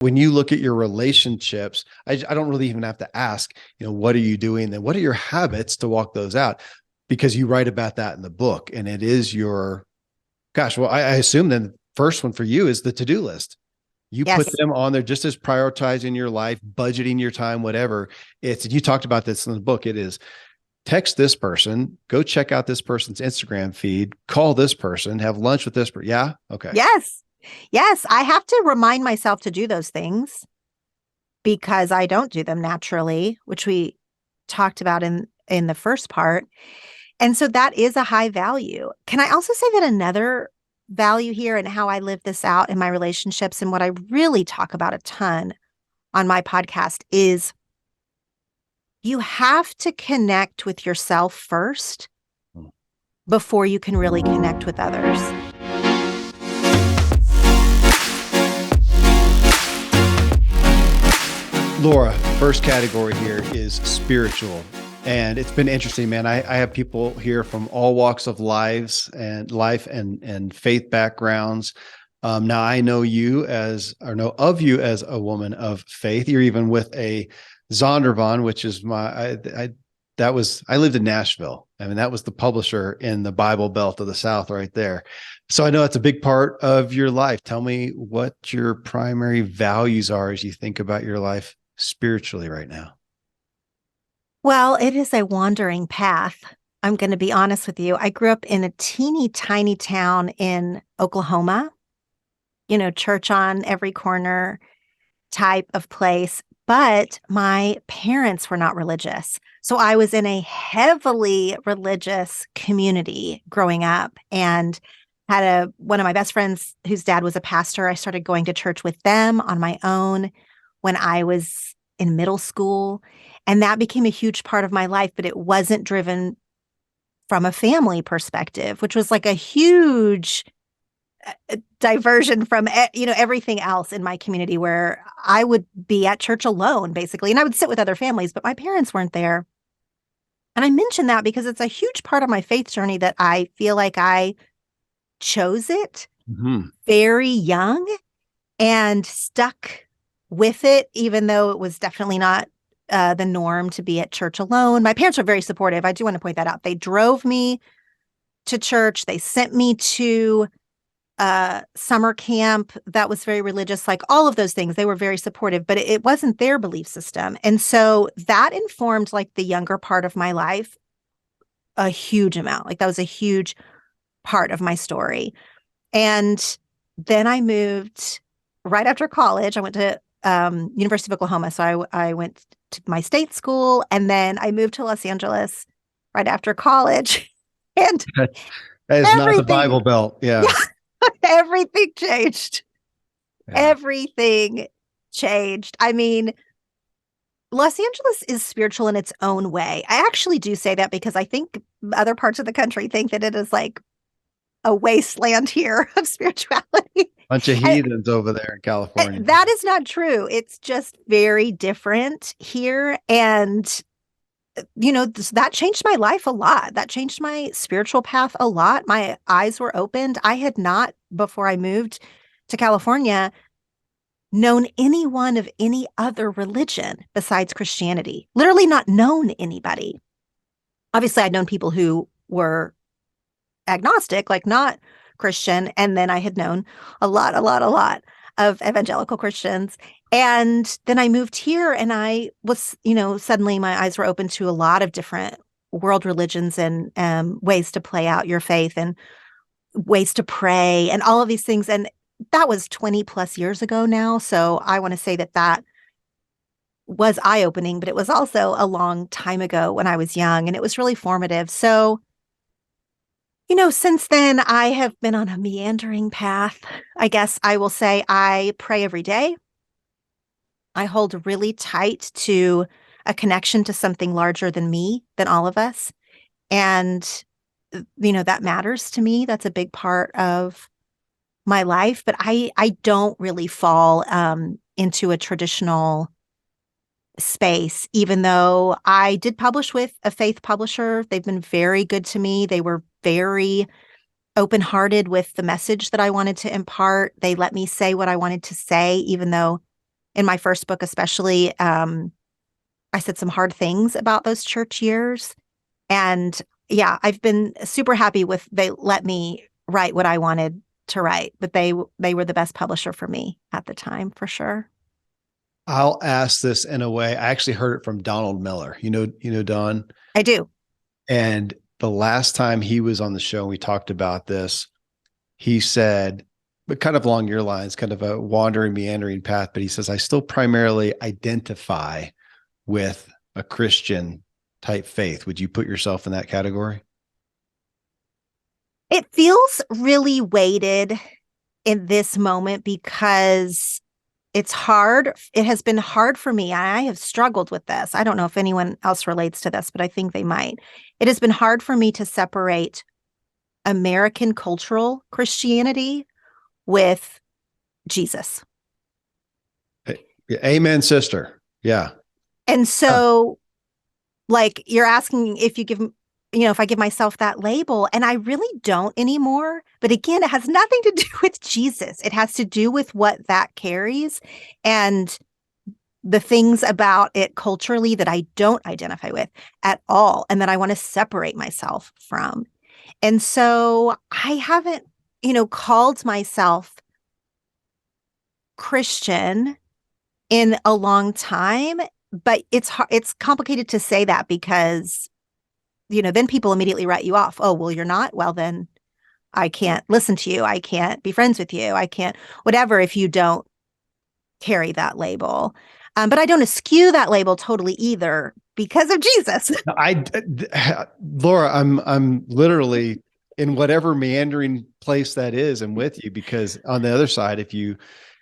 when you look at your relationships, I don't really even have to ask, what are you doing? Then what are your habits to walk those out? Because you write about that in the book, and it is your, gosh, well, I assume then the first one for you is the to-do list. You put Yes. them on there just as prioritizing your life, budgeting your time, whatever. You talked about this in the book. It is text this person, go check out this person's Instagram feed, call this person, have lunch with this person. Yeah. Okay. Yes. Yes. I have to remind myself to do those things because I don't do them naturally, which we talked about in the first part. And so that is a high value. Can I also say that another value here and how I live this out in my relationships and what I really talk about a ton on my podcast is you have to connect with yourself first before you can really connect with others. Laura, first category here is spiritual. And it's been interesting, man. I have people here from all walks of life and faith backgrounds. Now I know know of you as a woman of faith. You're even with a Zondervan, which is I lived in Nashville. I mean, that was the publisher in the Bible Belt of the South right there. So I know that's a big part of your life. Tell me what your primary values are as you think about your life spiritually right now. Well, it is a wandering path. I'm going to be honest with you. I grew up in a teeny tiny town in Oklahoma, church on every corner type of place. But my parents were not religious. So I was in a heavily religious community growing up and had one of my best friends whose dad was a pastor. I started going to church with them on my own when I was in middle school. And that became a huge part of my life, but it wasn't driven from a family perspective, which was like a huge diversion from, everything else in my community where I would be at church alone, basically. And I would sit with other families, but my parents weren't there. And I mention that because it's a huge part of my faith journey that I feel like I chose it very young and stuck with it, even though it was definitely not the norm to be at church alone. My parents were very supportive. I do want to point that out. They drove me to church. They sent me to summer camp that was very religious, like all of those things. They were very supportive, but it wasn't their belief system. And so that informed like the younger part of my life a huge amount. Like that was a huge part of my story. And then I moved right after college. I went to University of Oklahoma. So I went to my state school, and then I moved to Los Angeles right after college. And that is not the Bible Belt. Yeah. Everything changed. Yeah. Everything changed. I mean, Los Angeles is spiritual in its own way. I actually do say that because I think other parts of the country think that it is like a wasteland here of spirituality. Bunch of heathens over there in California. That is not true. It's just very different here. And, that changed my life a lot. That changed my spiritual path a lot. My eyes were opened. I had not, before I moved to California, known anyone of any other religion besides Christianity. Literally not known anybody. Obviously, I'd known people who were agnostic, like not Christian. And then I had known a lot of evangelical Christians. And then I moved here and I was, suddenly my eyes were open to a lot of different world religions and ways to play out your faith and ways to pray and all of these things. And that was 20 plus years ago now. So I want to say that was eye-opening, but it was also a long time ago when I was young, and it was really formative. So since then, I have been on a meandering path. I guess I will say I pray every day. I hold really tight to a connection to something larger than me, than all of us. And, that matters to me. That's a big part of my life. But I don't really fall into a traditional space, even though I did publish with a faith publisher. They've been very good to me. They were very open-hearted with the message that I wanted to impart. They let me say what I wanted to say, even though in my first book, especially, I said some hard things about those church years. And yeah, I've been super happy with, they let me write what I wanted to write, but they were the best publisher for me at the time, for sure. I'll ask this in a way. I actually heard it from Donald Miller. Don. I do. And the last time he was on the show, we talked about this. He said, but kind of along your lines, kind of a wandering, meandering path, but he says, I still primarily identify with a Christian type faith. Would you put yourself in that category? It feels really weighted in this moment because it's hard. It has been hard for me. I have struggled with this. I don't know if anyone else relates to this, but I think they might. It has been hard for me to separate American cultural Christianity with Jesus. Amen, sister. Yeah. And so, like, you're asking if you give, if I give myself that label, and I really don't anymore. But again, it has nothing to do with Jesus. It has to do with what that carries and the things about it culturally that I don't identify with at all, and that I want to separate myself from. And so I haven't, called myself Christian in a long time, but it's complicated to say that because, then people immediately write you off. Oh, well, you're not. Well, then I can't listen to you. I can't be friends with you. I can't, whatever, if you don't carry that label. But I don't eschew that label totally either because of Jesus. Laura, I'm literally in whatever meandering place that is. I'm with you, because on the other side, if you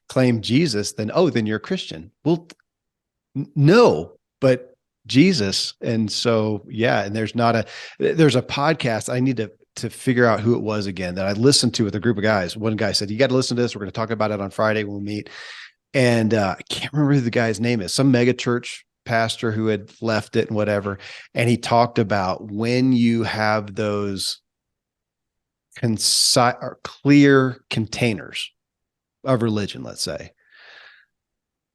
claim Jesus, then you're a Christian. Well, no, but Jesus. And so, yeah. And there's a podcast. I need to figure out who it was again that I listened to with a group of guys. One guy said, you got to listen to this. We're going to talk about it on Friday when we meet. And I can't remember who the guy's name is, some mega church pastor who had left it and whatever. And he talked about when you have those concise or clear containers of religion, let's say,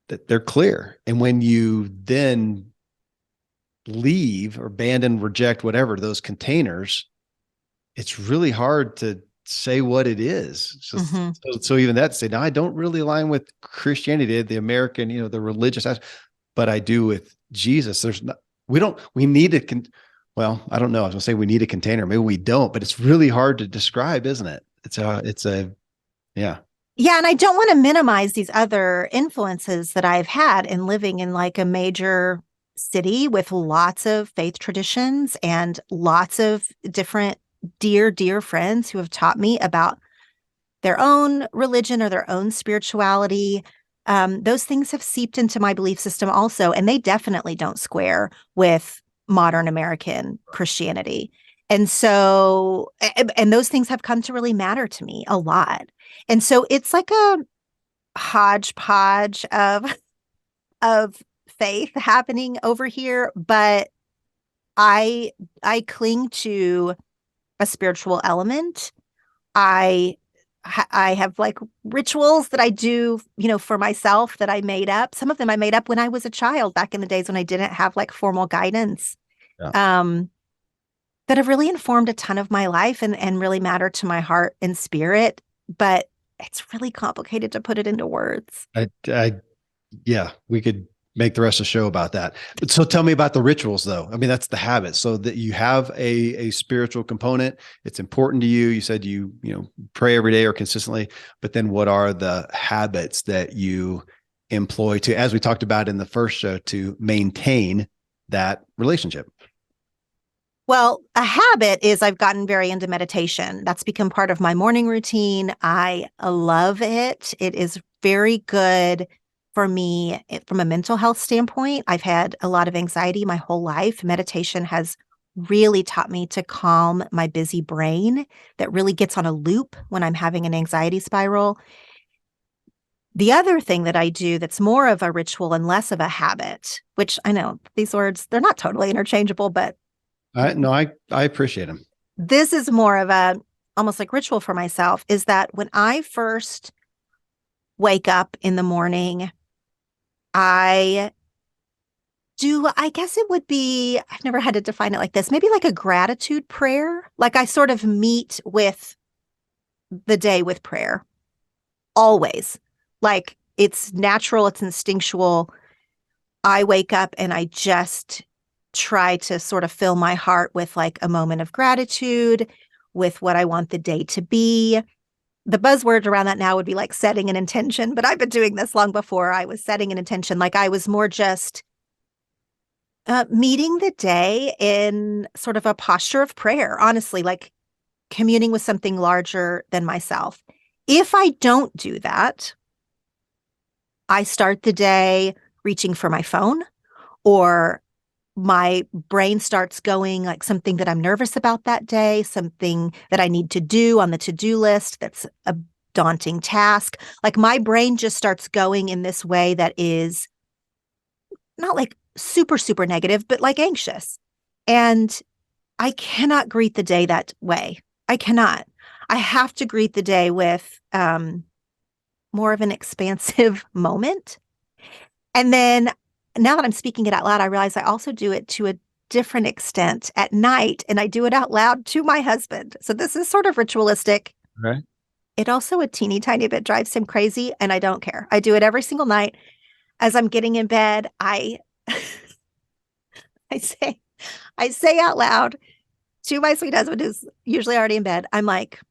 that they're clear. And when you then leave or abandon, reject, whatever, those containers, it's really hard to say what it is. It's just, so even that, say, no, I don't really align with Christianity, the American, the religious aspect, but I do with Jesus. There's not, we need to, well, I don't know. I was gonna say we need a container. Maybe we don't, but it's really hard to describe, isn't it? Yeah. Yeah. And I don't want to minimize these other influences that I've had in living in like a major city with lots of faith traditions and lots of different dear friends who have taught me about their own religion or their own spirituality. Those things have seeped into my belief system also, and they definitely don't square with modern American Christianity. And so, and those things have come to really matter to me a lot. And so it's like a hodgepodge of faith happening over here, but I cling to a spiritual element. I have like rituals that I do, for myself that I made up. Some of them I made up when I was a child, back in the days when I didn't have like formal guidance, that have really informed a ton of my life and really matter to my heart and spirit. But it's really complicated to put it into words. Yeah, we could make the rest of the show about that. But so tell me about the rituals though. I mean, that's the habit. So that you have a spiritual component. It's important to you. You said you pray every day or consistently, but then what are the habits that you employ to, as we talked about in the first show, to maintain that relationship? Well, a habit is I've gotten very into meditation. That's become part of my morning routine. I love it. It is very good for me from a mental health standpoint. I've had a lot of anxiety my whole life. Meditation has really taught me to calm my busy brain that really gets on a loop when I'm having an anxiety spiral. The other thing that I do that's more of a ritual and less of a habit, which I know these words, they're not totally interchangeable, but I appreciate them. This is more of a almost like ritual for myself, is that when I first wake up in the morning, I I guess it would be, I've never had to define it like this, maybe like a gratitude prayer. Like I sort of meet with the day with prayer always. Like it's natural, it's instinctual. I wake up and I just try to sort of fill my heart with like a moment of gratitude, with what I want the day to be. The buzzword around that now would be like setting an intention, but I've been doing this long before I was setting an intention. Like I was more just meeting the day in sort of a posture of prayer, honestly, like communing with something larger than myself. If I don't do that, I start the day reaching for my phone, or my brain starts going like something that I'm nervous about that day, something that I need to do on the to-do list that's a daunting task. Like my brain just starts going in this way that is not like super, super negative, but like anxious. And I cannot greet the day that way. I cannot. I have to greet the day with more of an expansive moment. And then now that I'm speaking it out loud, I realize I also do it to a different extent at night, and I do it out loud to my husband. So this is sort of ritualistic. Right. It also a teeny tiny bit drives him crazy, and I don't care. I do it every single night. As I'm getting in bed, I say I say out loud to my sweet husband, who's usually already in bed, I'm like,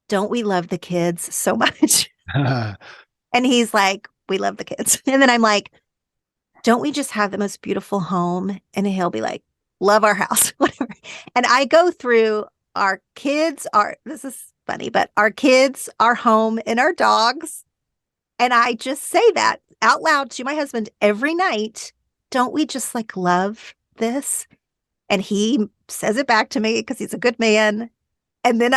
don't we love the kids so much? And he's like, we love the kids. And then I'm like, don't we just have the most beautiful home? And he'll be like, love our house, whatever. And I go through our kids, this is funny, but our kids, our home, and our dogs. And I just say that out loud to my husband every night. Don't we just like love this? And he says it back to me because he's a good man. And then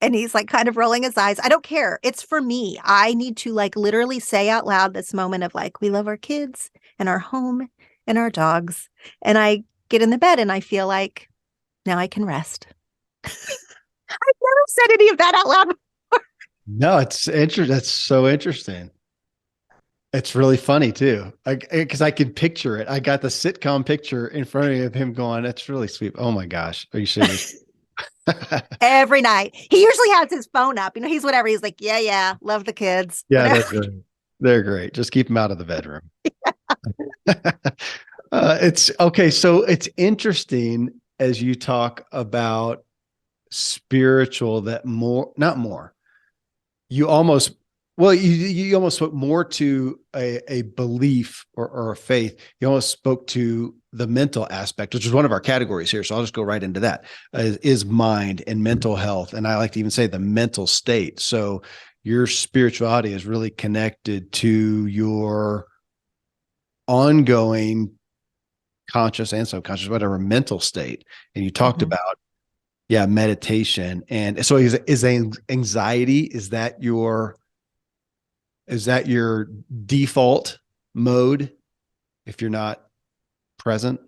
and he's like kind of rolling his eyes. I don't care. It's for me. I need to like literally say out loud this moment of like, we love our kids and our home and our dogs. And I get in the bed and I feel like now I can rest. I've never said any of that out loud. No, it's interesting. That's so interesting. It's really funny too, because I can picture it. I got the sitcom picture in front of me of him going, "That's really sweet." Oh my gosh, are you serious? Every night. He usually has his phone up. You know, he's whatever. He's like, yeah, love the kids. Yeah, Whatever. they're great. Just keep them out of the bedroom. It's okay. So it's interesting as you talk about spiritual that more, not more. You almost, well, you almost spoke more to a belief or a faith. You almost spoke to the mental aspect, which is one of our categories here. So I'll just go right into that. Is mind and mental health, and I like to even say the mental state. So your spirituality is really connected to your ongoing conscious and subconscious, whatever mental state. And you talked about, yeah, meditation. And so is anxiety, is that your default mode if you're not present?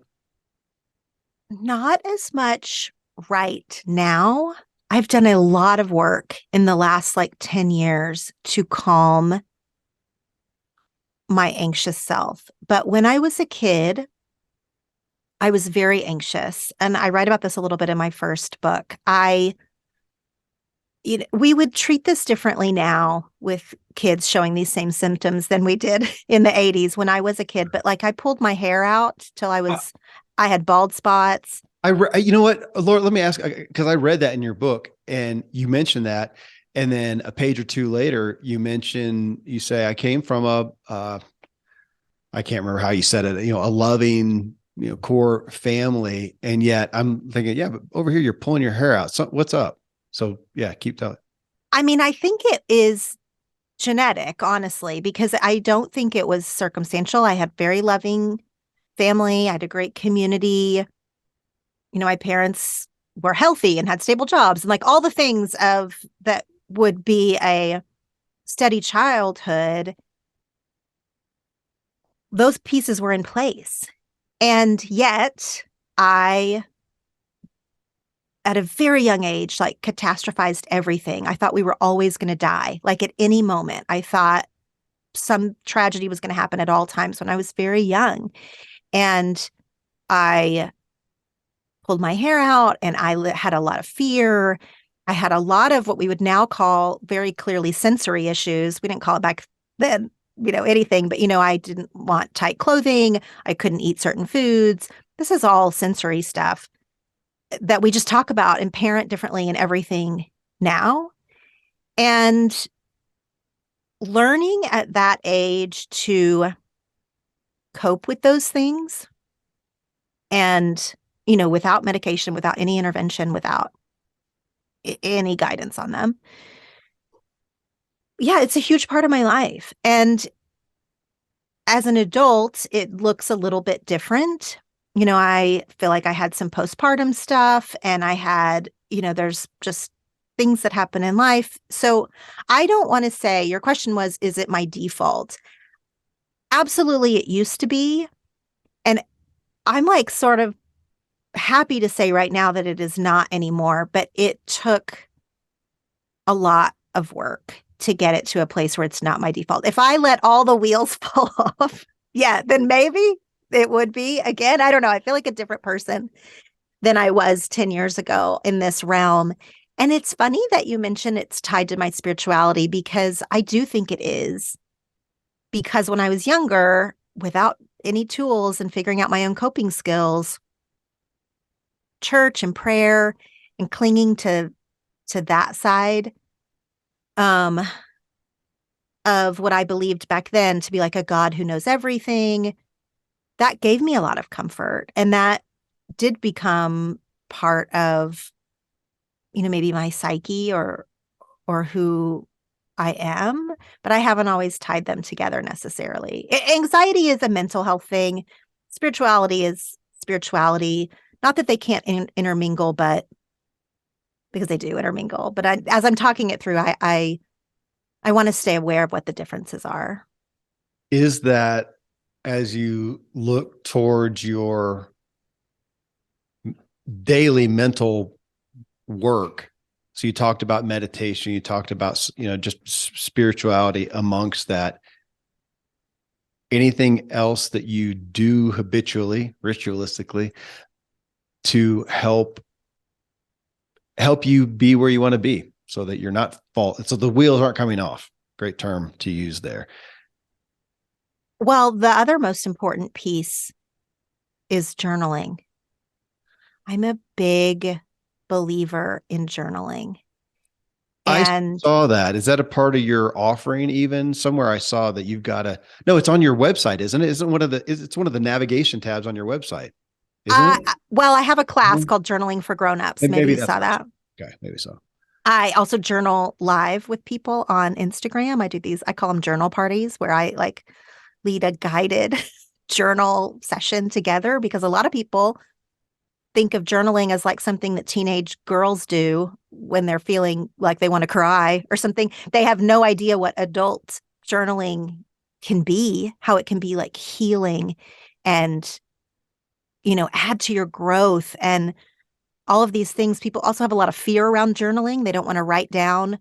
Not as much right now. I've done a lot of work in the last like 10 years to calm my anxious self. But when I was a kid, I was very anxious. And I write about this a little bit in my first book. We would treat this differently now with kids showing these same symptoms than we did in the 80s when I was a kid. But like I pulled my hair out till I had bald spots. You know what, Laura, let me ask, because I read that in your book and you mentioned that. And then a page or two later, you say, I came from I can't remember how you said it, a loving, core family. And yet I'm thinking, yeah, but over here, you're pulling your hair out. So what's up? So yeah, keep telling. I mean, I think it is genetic, honestly, because I don't think it was circumstantial. I had very loving family. I had a great community. My parents were healthy and had stable jobs and like all the things of that would be a steady childhood. Those pieces were in place. And yet I, at a very young age, like catastrophized everything. I thought we were always going to die. Like at any moment, I thought some tragedy was going to happen at all times when I was very young. And I pulled my hair out and I had a lot of fear. I had a lot of what we would now call very clearly sensory issues. We didn't call it back then, anything, but, I didn't want tight clothing. I couldn't eat certain foods. This is all sensory stuff that we just talk about and parent differently and everything now. And learning at that age to cope with those things and, without medication, without any intervention, without any guidance on them. Yeah, it's a huge part of my life. And as an adult, it looks a little bit different. I feel like I had some postpartum stuff and I had, there's just things that happen in life. So I don't want to say, your question was, is it my default? Absolutely, it used to be. And I'm like sort of happy to say right now that it is not anymore, but it took a lot of work to get it to a place where it's not my default. If I let all the wheels fall off, yeah, then maybe it would be. Again, I don't know. I feel like a different person than I was 10 years ago in this realm. And it's funny that you mentioned it's tied to my spirituality, because I do think it is. Because when I was younger, without any tools and figuring out my own coping skills, church and prayer and clinging to that side of what I believed back then to be like a God who knows everything, that gave me a lot of comfort. And that did become part of, maybe my psyche or who I am, but I haven't always tied them together necessarily. Anxiety is a mental health thing. Spirituality is spirituality. Not that they can't intermingle, but because they do intermingle. But as I'm talking it through, I want to stay aware of what the differences are. Is that as you look towards your daily mental work? So you talked about meditation, you talked about, just spirituality amongst that. Anything else that you do habitually, ritualistically, to help you be where you want to be so that you're not so the wheels aren't coming off? Great term to use there. Well, the other most important piece is journaling. I'm a big believer in journaling. And I saw that. Is that a part of your offering? Even somewhere I saw that you've got no, it's on your website, isn't it? It's one of the navigation tabs on your website, isn't it? Well, I have a class called Journaling for Grown-ups. Maybe you saw that. Okay, maybe so. I also journal live with people on Instagram. I call them journal parties, where I lead a guided journal session together, because a lot of people think of journaling as something that teenage girls do when they're feeling like they want to cry or something. They have no idea what adult journaling can be, how it can be healing and, add to your growth and all of these things. People also have a lot of fear around journaling. They don't want to write down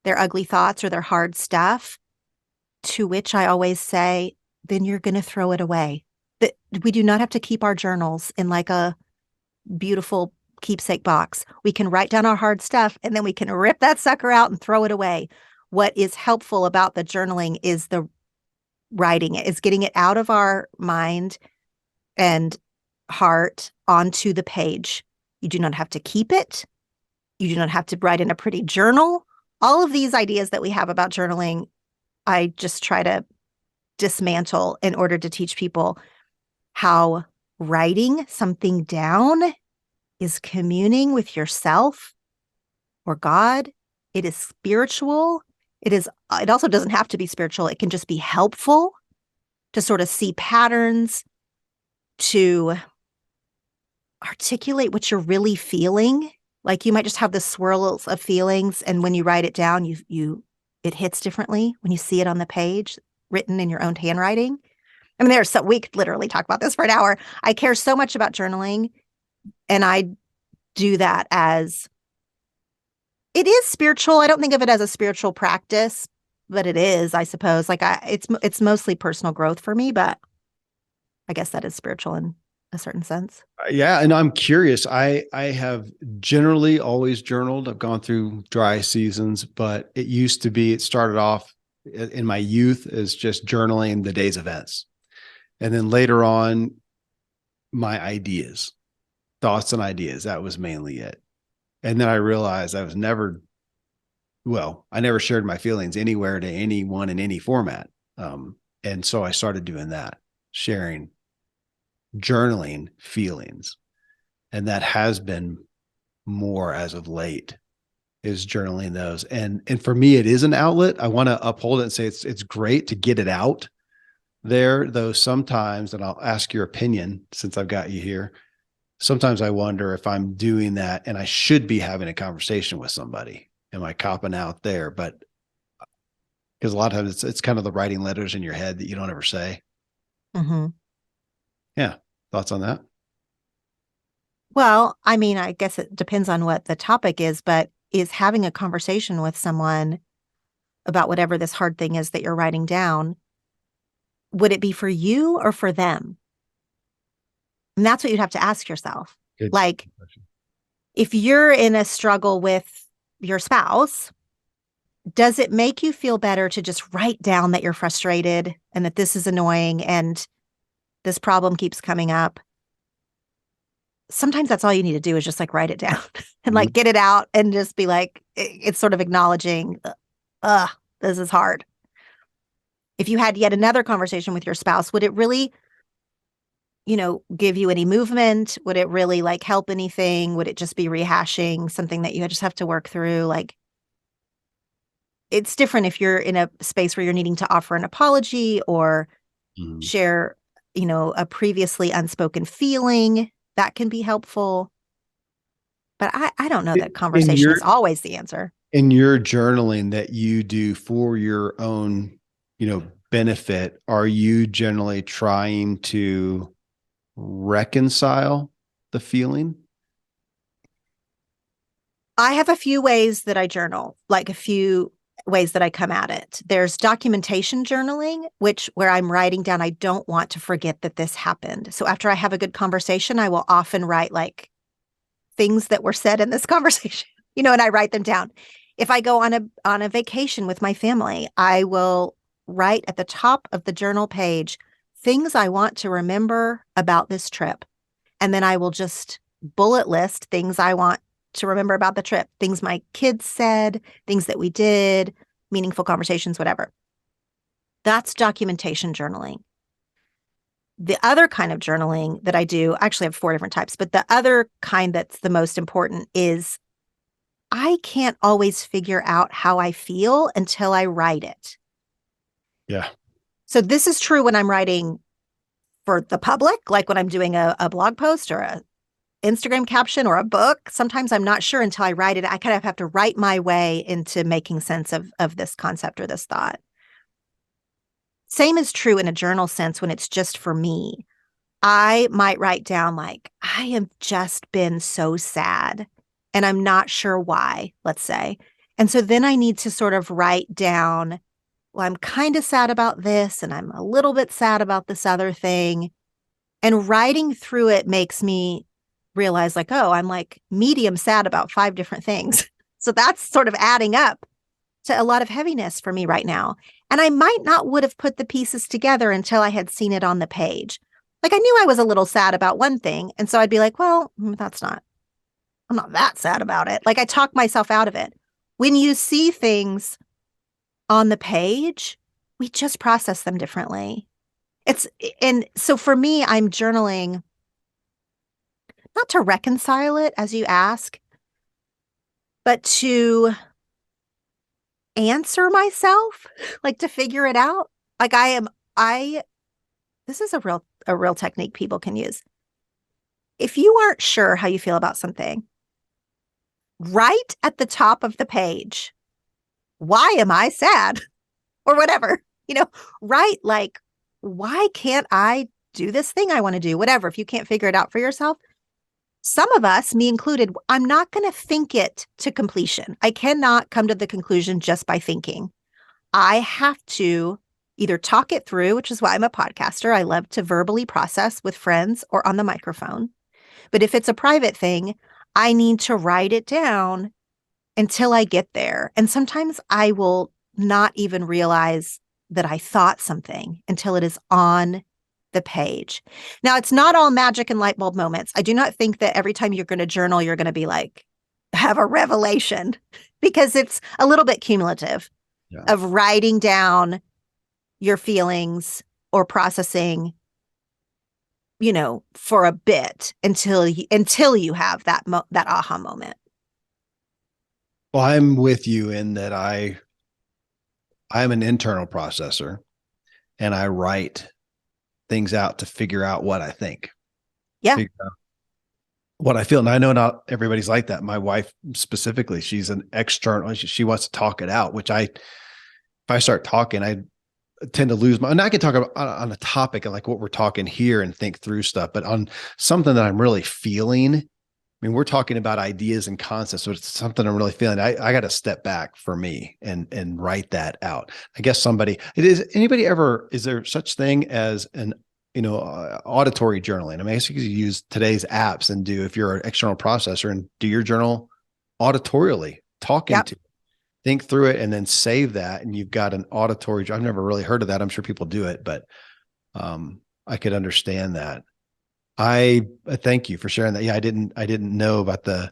their ugly thoughts or their hard stuff, to which I always say, then you're going to throw it away. We do not have to keep our journals in a beautiful keepsake box. We can write down our hard stuff and then we can rip that sucker out and throw it away. What is helpful about the journaling is the writing it, is getting it out of our mind and heart onto the page. You do not have to keep it. You do not have to write in a pretty journal. All of these ideas that we have about journaling, I just try to dismantle in order to teach people how writing something down is communing with yourself or God. It is spiritual. It also doesn't have to be spiritual. It can just be helpful to sort of see patterns, to articulate what you're really feeling. You might just have the swirls of feelings, and when you write it down, it hits differently when you see it on the page, written in your own handwriting. I mean, we could literally talk about this for an hour. I care so much about journaling, and I do that as, it is spiritual. I don't think of it as a spiritual practice, but it is, I suppose. Like it's mostly personal growth for me, but I guess that is spiritual in a certain sense. Yeah, and I'm curious. I have generally always journaled. I've gone through dry seasons, but it started off in my youth as just journaling the day's events. And then later on, my ideas, thoughts and ideas, that was mainly it. And then I realized I never shared my feelings anywhere to anyone in any format. And so I started doing that, sharing, journaling feelings. And that has been more as of late, is journaling those. And for me, it is an outlet. I want to uphold it and say it's great to get it out there, though sometimes, and I'll ask your opinion since I've got you here. Sometimes I wonder if I'm doing that and I should be having a conversation with somebody. Am I copping out there? But because a lot of times it's kind of the writing letters in your head that you don't ever say. Mm-hmm. Yeah. Thoughts on that? Well, I mean, I guess it depends on what the topic is, but is having a conversation with someone about whatever this hard thing is that you're writing down, would it be for you or for them? And that's what you'd have to ask yourself. Good Like, question. if you're in a struggle with your spouse, does it make you feel better to just write down that you're frustrated and that this is annoying and this problem keeps coming up? Sometimes that's all you need to do is just like write it down and like get it out and just be like, it's sort of acknowledging, this is hard. If you had yet another conversation with your spouse, would it really, give you any movement? Would it really like help anything? Would it just be rehashing something that you just have to work through? Like, it's different if you're in a space where you're needing to offer an apology or share, a previously unspoken feeling. That can be helpful. But I don't know that conversation is always the answer. In your journaling that you do for your own, benefit, are you generally trying to reconcile the feeling? I have a few ways that I journal, like a few ways that I come at it. There's documentation journaling, where I'm writing down, I don't want to forget that this happened. So after I have a good conversation, I will often write like things that were said in this conversation, and I write them down. If I go on a vacation with my family, I will write at the top of the journal page things I want to remember about this trip. And then I will just bullet list things I want to remember about the trip, things my kids said, things that we did, meaningful conversations, whatever. That's documentation journaling. The other kind of journaling that I do, actually I have 4 different types, but the other kind that's the most important is I can't always figure out how I feel until I write it. Yeah. So this is true when I'm writing for the public, like when I'm doing a blog post or a Instagram caption or a book. Sometimes I'm not sure until I write it. I kind of have to write my way into making sense of this concept or this thought. Same is true in a journal sense when it's just for me. I might write down like, I have just been so sad and I'm not sure why, let's say. And so then I need to sort of write down, well, I'm kind of sad about this and I'm a little bit sad about this other thing. And writing through it makes me realize like, oh, I'm like medium sad about 5 different things. So that's sort of adding up to a lot of heaviness for me right now. And I might not would have put the pieces together until I had seen it on the page. Like I knew I was a little sad about one thing. And so I'd be like, well, I'm not that sad about it. Like I talk myself out of it. When you see things on the page, we just process them differently. And so for me, I'm journaling not to reconcile it, as you ask, but to answer myself, like to figure it out. Like this is a real technique people can use. If you aren't sure how you feel about something, write at the top of the page, why am I sad? Or whatever, write like, why can't I do this thing I want to do? Whatever. If you can't figure it out for yourself, some of us, me included, I'm not going to think it to completion. I cannot come to the conclusion just by thinking. I have to either talk it through, which is why I'm a podcaster. I love to verbally process with friends or on the microphone. But if it's a private thing, I need to write it down until I get there. And sometimes I will not even realize that I thought something until it is on the page. Now, it's not all magic and light bulb moments. I do not think that every time you're going to journal, you're going to be like, have a revelation, because it's a little bit cumulative of writing down your feelings or processing, for a bit until you have that aha moment. Well, I'm with you in that I'm an internal processor, and I write things out to figure out what I think. Yeah. Figure out what I feel. And I know not everybody's like that. My wife specifically, she's an external, she wants to talk it out, which if I start talking, I tend to lose and I can talk about on a topic like what we're talking here and think through stuff, but on something that I'm really feeling, I mean, we're talking about ideas and concepts, so it's something I'm really feeling. I got to step back for me and write that out. I guess is there such thing as an, auditory journaling? I mean, I guess you could use today's apps and if you're an external processor, and do your journal auditorially, talking to, think through it, and then save that. And you've got an auditory. I've never really heard of that. I'm sure people do it, but I could understand that. I thank you for sharing that. Yeah, I didn't know about the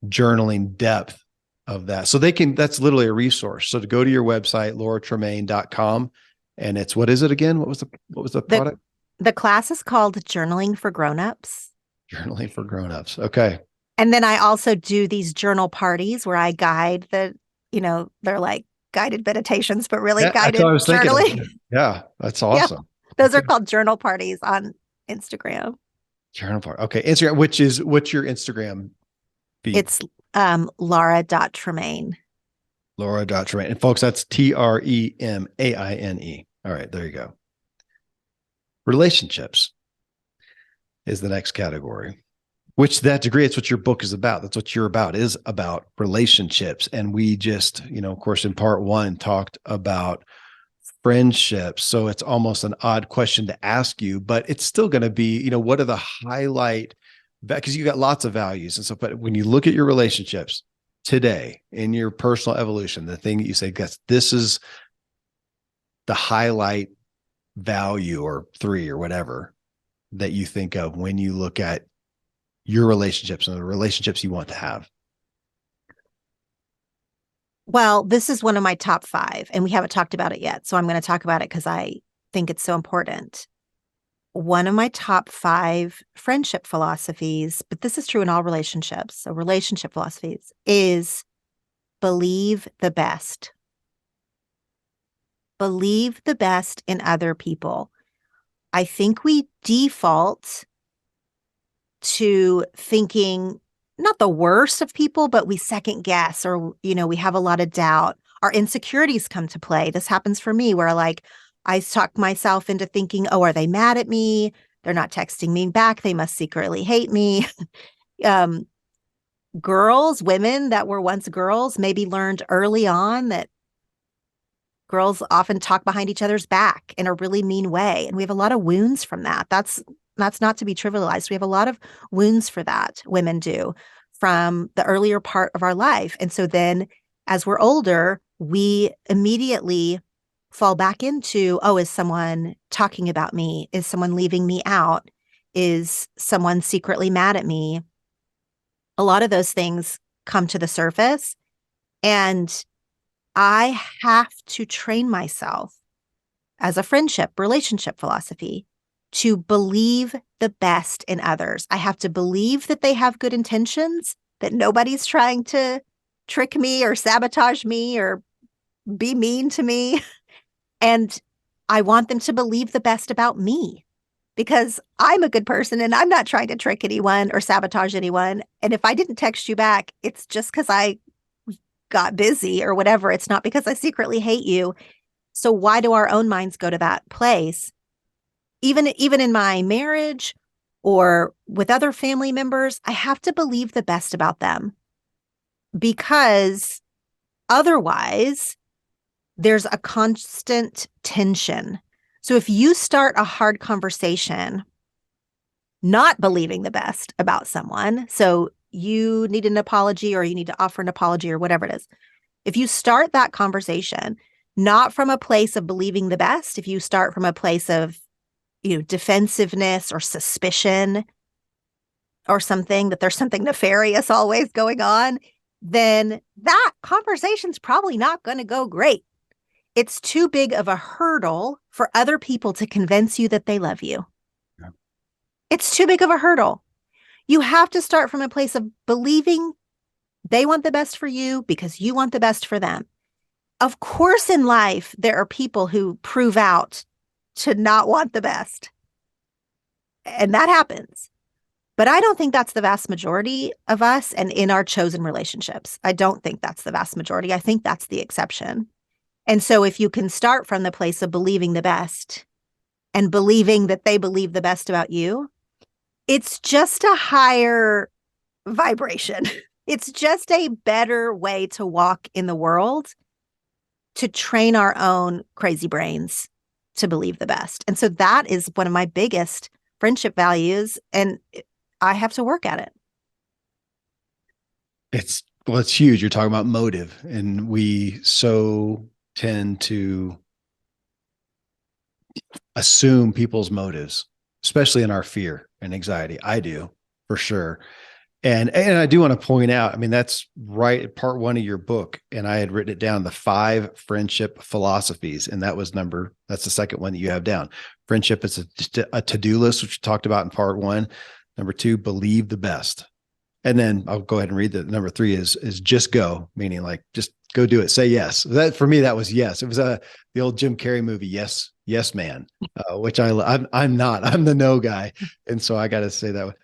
journaling depth of that. So that's literally a resource. So to go to your website, lauratremaine.com, and it's, what is it again? What was the product? The class is called Journaling for Grownups. Journaling for Grownups. Okay. And then I also do these journal parties where I guide they're like guided meditations, but really guided journaling. Yeah, that's awesome. Yeah, those are called journal parties on Instagram. Journal part. Okay. Instagram, what's your Instagram feed? It's Laura.Tremaine. Laura.Tremaine. And folks, that's Tremaine. All right, there you go. Relationships is the next category, which to that degree, it's what your book is about. That's what you're about, is about relationships. And we just, of course, in part one, talked about friendships. So it's almost an odd question to ask you, but it's still going to be, what are the highlight, because you got lots of values and stuff. But when you look at your relationships today in your personal evolution, the thing that you say, guess this is the highlight value or 3 or whatever that you think of when you look at your relationships and the relationships you want to have. Well, this is one of my top 5, and we haven't talked about it yet. So I'm going to talk about it because I think it's so important. One of my top 5 friendship philosophies, but this is true in all relationships, so relationship philosophies, is believe the best. Believe the best in other people. I think we default to thinking not the worst of people, but we second guess, or, we have a lot of doubt. Our insecurities come to play. This happens for me where I talk myself into thinking, oh, are they mad at me? They're not texting me back. They must secretly hate me. Women that were once girls, maybe learned early on that girls often talk behind each other's back in a really mean way. And we have a lot of wounds from that. That's not to be trivialized. We have a lot of wounds for that, women do, from the earlier part of our life. And so then as we're older, we immediately fall back into, oh, is someone talking about me? Is someone leaving me out? Is someone secretly mad at me? A lot of those things come to the surface. And I have to train myself as a relationship philosophy to believe the best in others. I have to believe that they have good intentions, that nobody's trying to trick me or sabotage me or be mean to me. And I want them to believe the best about me because I'm a good person and I'm not trying to trick anyone or sabotage anyone. And if I didn't text you back, it's just because I got busy or whatever. It's not because I secretly hate you. So why do our own minds go to that place? Even in my marriage or with other family members, I have to believe the best about them because otherwise there's a constant tension. So if you start a hard conversation not believing the best about someone, so you need an apology or you need to offer an apology or whatever it is. If you start that conversation not from a place of believing the best, if you start from a place of, defensiveness or suspicion or something, that there's something nefarious always going on, then that conversation's probably not going to go great. It's too big of a hurdle for other people to convince you that they love you. Yeah. It's too big of a hurdle. You have to start from a place of believing they want the best for you because you want the best for them. Of course, in life, there are people who prove out to not want the best. And that happens. But I don't think that's the vast majority of us and in our chosen relationships. I don't think that's the vast majority. I think that's the exception. And so if you can start from the place of believing the best and believing that they believe the best about you, it's just a higher vibration. It's just a better way to walk in the world, to train our own crazy brains to believe the best. And so that is one of my biggest friendship values, and I have to work at it. It's huge. You're talking about motive, and we so tend to assume people's motives, especially in our fear and anxiety. I do, for sure. And I do want to point out, I mean, that's right, part 1 of your book. And I had written it down, the 5 friendship philosophies. And that's the second one that you have down. Friendship is just a to-do list, which we talked about in part 1. Number 2, believe the best. And then I'll go ahead and read that. Number 3 is just go, meaning like, just go do it. Say yes. That for me, that was yes. It was the old Jim Carrey movie. Yes, man, which I'm not, I'm the no guy. And so I got to say that.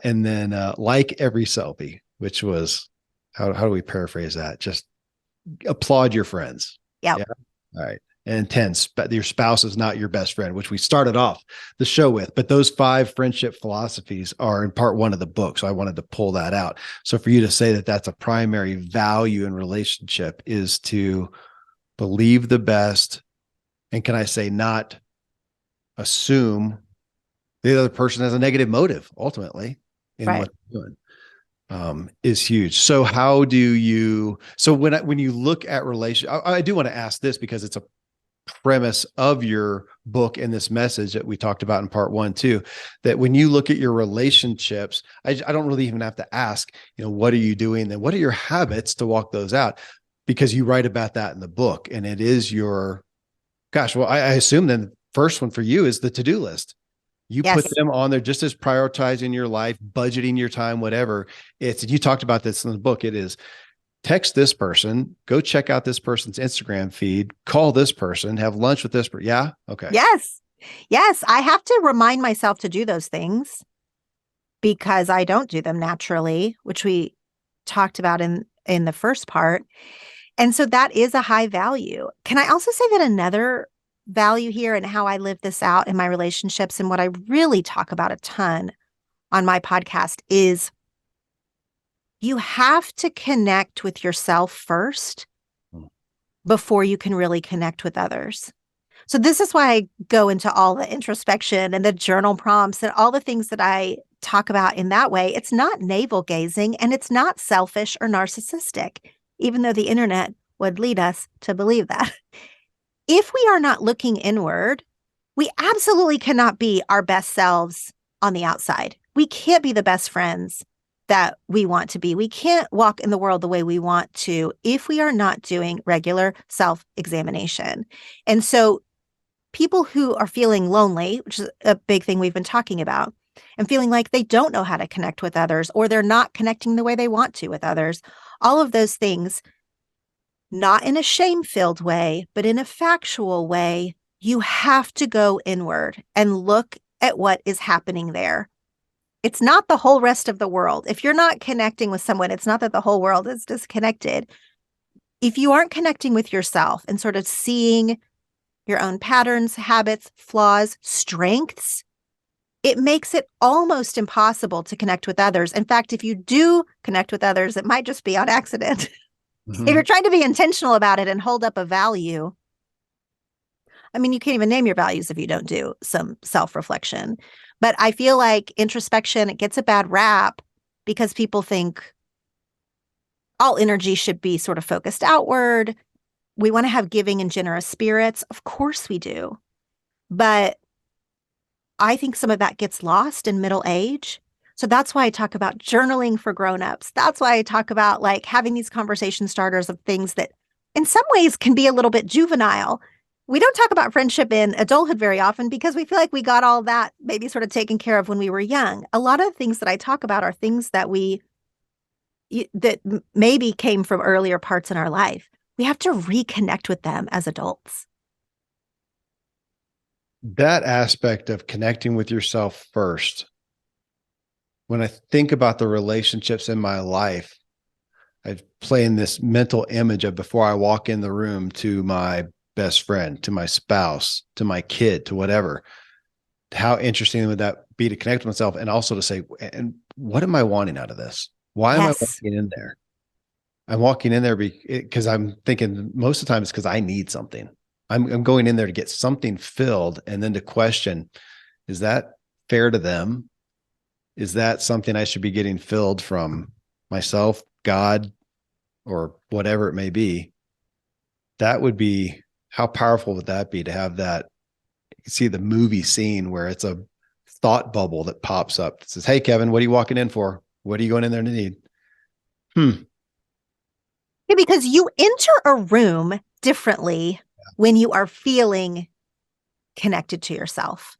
And then like every selfie, which was, how do we paraphrase that? Just applaud your friends. Yep. Yeah. All right. And 10, your spouse is not your best friend, which we started off the show with. But those 5 friendship philosophies are in part 1 of the book. So I wanted to pull that out. So for you to say that that's a primary value in relationship is to believe the best. And can I say not assume the other person has a negative motive ultimately in what they're doing, is huge. So how do you, when you look at I do want to ask this because it's a premise of your book and this message that we talked about in part 1 too, that when you look at your relationships, I don't really even have to ask, what are you doing? Then what are your habits to walk those out? Because you write about that in the book, and it is I assume then the first one for you is the to-do list. You put them on there just as prioritizing your life, budgeting your time, whatever. You talked about this in the book. It is text this person, go check out this person's Instagram feed, call this person, have lunch with this person. Yeah. Okay. Yes. I have to remind myself to do those things because I don't do them naturally, which we talked about in the first part. And so that is a high value. Can I also say that another value here and how I live this out in my relationships and what I really talk about a ton on my podcast is you have to connect with yourself first before you can really connect with others. So this is why I go into all the introspection and the journal prompts and all the things that I talk about in that way. It's not navel gazing and it's not selfish or narcissistic, even though the internet would lead us to believe that. If we are not looking inward, we absolutely cannot be our best selves on the outside. We can't be the best friends that we want to be. We can't walk in the world the way we want to if we are not doing regular self-examination. And so people who are feeling lonely, which is a big thing we've been talking about, and feeling like they don't know how to connect with others, or they're not connecting the way they want to with others, all of those things, not in a shame-filled way, but in a factual way, you have to go inward and look at what is happening there. It's not the whole rest of the world. If you're not connecting with someone, it's not that the whole world is disconnected. If you aren't connecting with yourself and sort of seeing your own patterns, habits, flaws, strengths, it makes it almost impossible to connect with others. In fact, if you do connect with others, it might just be on accident. If you're trying to be intentional about it and hold up a value, I mean, you can't even name your values if you don't do some self-reflection. But I feel like introspection, it gets a bad rap because people think all energy should be sort of focused outward. We want to have giving and generous spirits. Of course we do. But I think some of that gets lost in middle age. So that's why I talk about journaling for grownups. That's why I talk about like having these conversation starters of things that in some ways can be a little bit juvenile. We don't talk about friendship in adulthood very often because we feel like we got all that maybe sort of taken care of when we were young. A lot of the things that I talk about are things that maybe came from earlier parts in our life. We have to reconnect with them as adults. That aspect of connecting with yourself first. When I think about the relationships in my life, I play in this mental image of before I walk in the room to my best friend, to my spouse, to my kid, to whatever. How interesting would that be to connect with myself and also to say, and what am I wanting out of this? Why am I walking in there? I'm walking in there because I'm thinking most of the time it's because I need something. I'm going in there to get something filled and then to question, is that fair to them? Is that something I should be getting filled from myself, God, or whatever it may be? That would be, how powerful would that be to have that? You can see the movie scene where it's a thought bubble that pops up. It says, hey, Kevin, what are you walking in for? What are you going in there to need? Yeah, because you enter a room differently when you are feeling connected to yourself.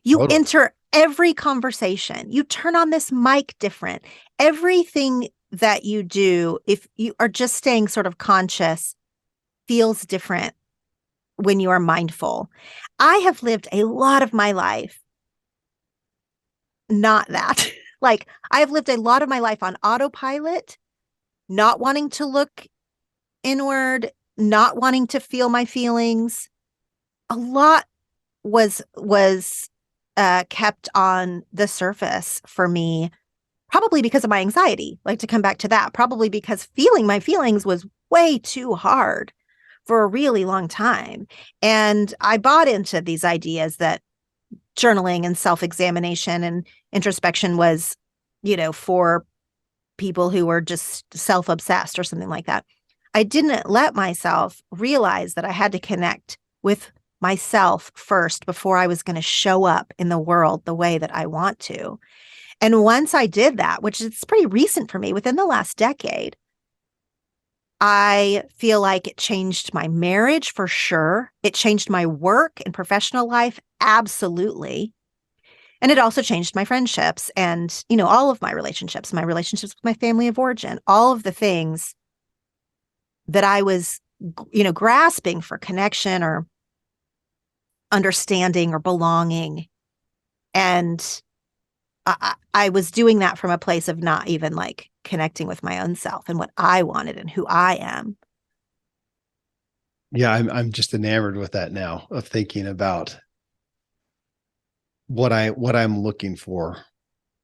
You enter every conversation. You turn on this mic different. Everything that you do, if you are just staying sort of conscious, feels different when you are mindful. I have lived a lot of my life not that. Like, I have lived a lot of my life on autopilot, not wanting to look inward, not wanting to feel my feelings. A lot was kept on the surface for me, probably because of my anxiety. Like, to come back to that, probably because feeling my feelings was way too hard for a really long time. And I bought into these ideas that journaling and self-examination and introspection was, for people who were just self-obsessed or something like that. I didn't let myself realize that I had to connect with myself first before I was going to show up in the world the way that I want to. And once I did that, which is pretty recent for me, within the last decade, I feel like it changed my marriage for sure. It changed my work and professional life. Absolutely. And it also changed my friendships and, all of my relationships with my family of origin, all of the things that I was, grasping for connection or understanding or belonging. And I was doing that from a place of not even like connecting with my own self and what I wanted and who I am. Yeah, I'm just enamored with that now, of thinking about what I'm looking for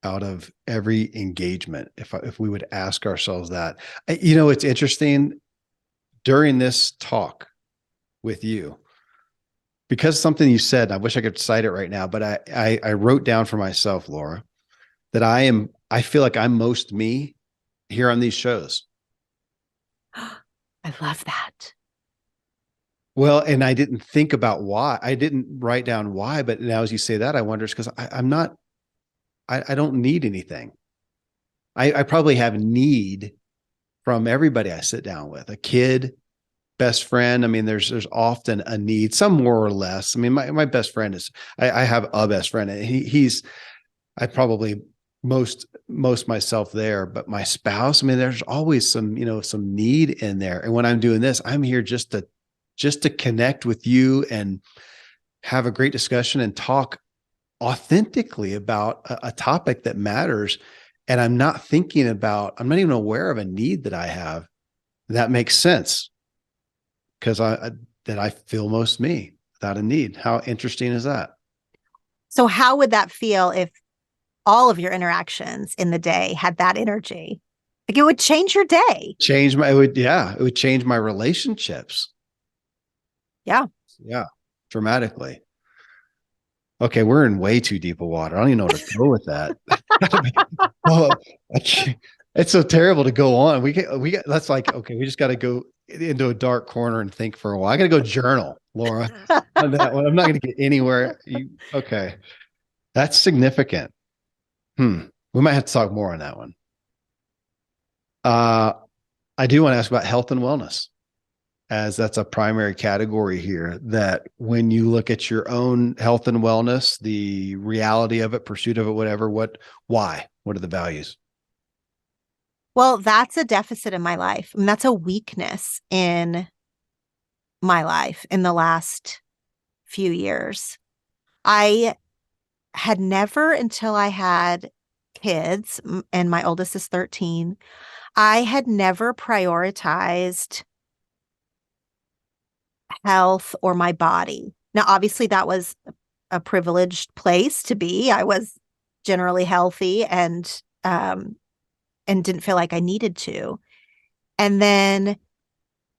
out of every engagement. If we would ask ourselves that, it's interesting during this talk with you, because something you said, I wish I could cite it right now, but I wrote down for myself, Laura, that I feel like I'm most me here on these shows. I love that. Well, and I didn't think about why. I didn't write down why, but now as you say that, I wonder, it's because I don't need anything. I probably have need from everybody I sit down with, a kid, best friend. I mean, there's often a need, some more or less. I mean, my best friend is, I have a best friend, and I probably most myself there, but my spouse, I mean, there's always some need in there. And when I'm doing this, I'm here just to connect with you and have a great discussion and talk authentically about a topic that matters. And I'm not even aware of a need that I have. That makes sense, because I feel most me without a need. How interesting is that? So how would that feel if all of your interactions in the day had that energy? Like it would change your day. It would change my relationships. Yeah. Yeah, dramatically. Okay, we're in way too deep of water. I don't even know where to go with that. Oh, it's so terrible to go on. That's like, okay, we just got to go into a dark corner and think for a while. I got to go journal, Laura, on that one. I'm not going to get anywhere. Okay, that's significant. We might have to talk more on that one. Uh, I do want to ask about health and wellness, as that's a primary category here. That when you look at your own health and wellness, the reality of it, pursuit of it, whatever, why? What are the values? Well, that's a deficit in my life. I mean, that's a weakness in my life in the last few years. I had never, until I had kids, and my oldest is 13, I had never prioritized health or my body. Now, obviously, that was a privileged place to be. I was generally healthy and didn't feel like I needed to. And then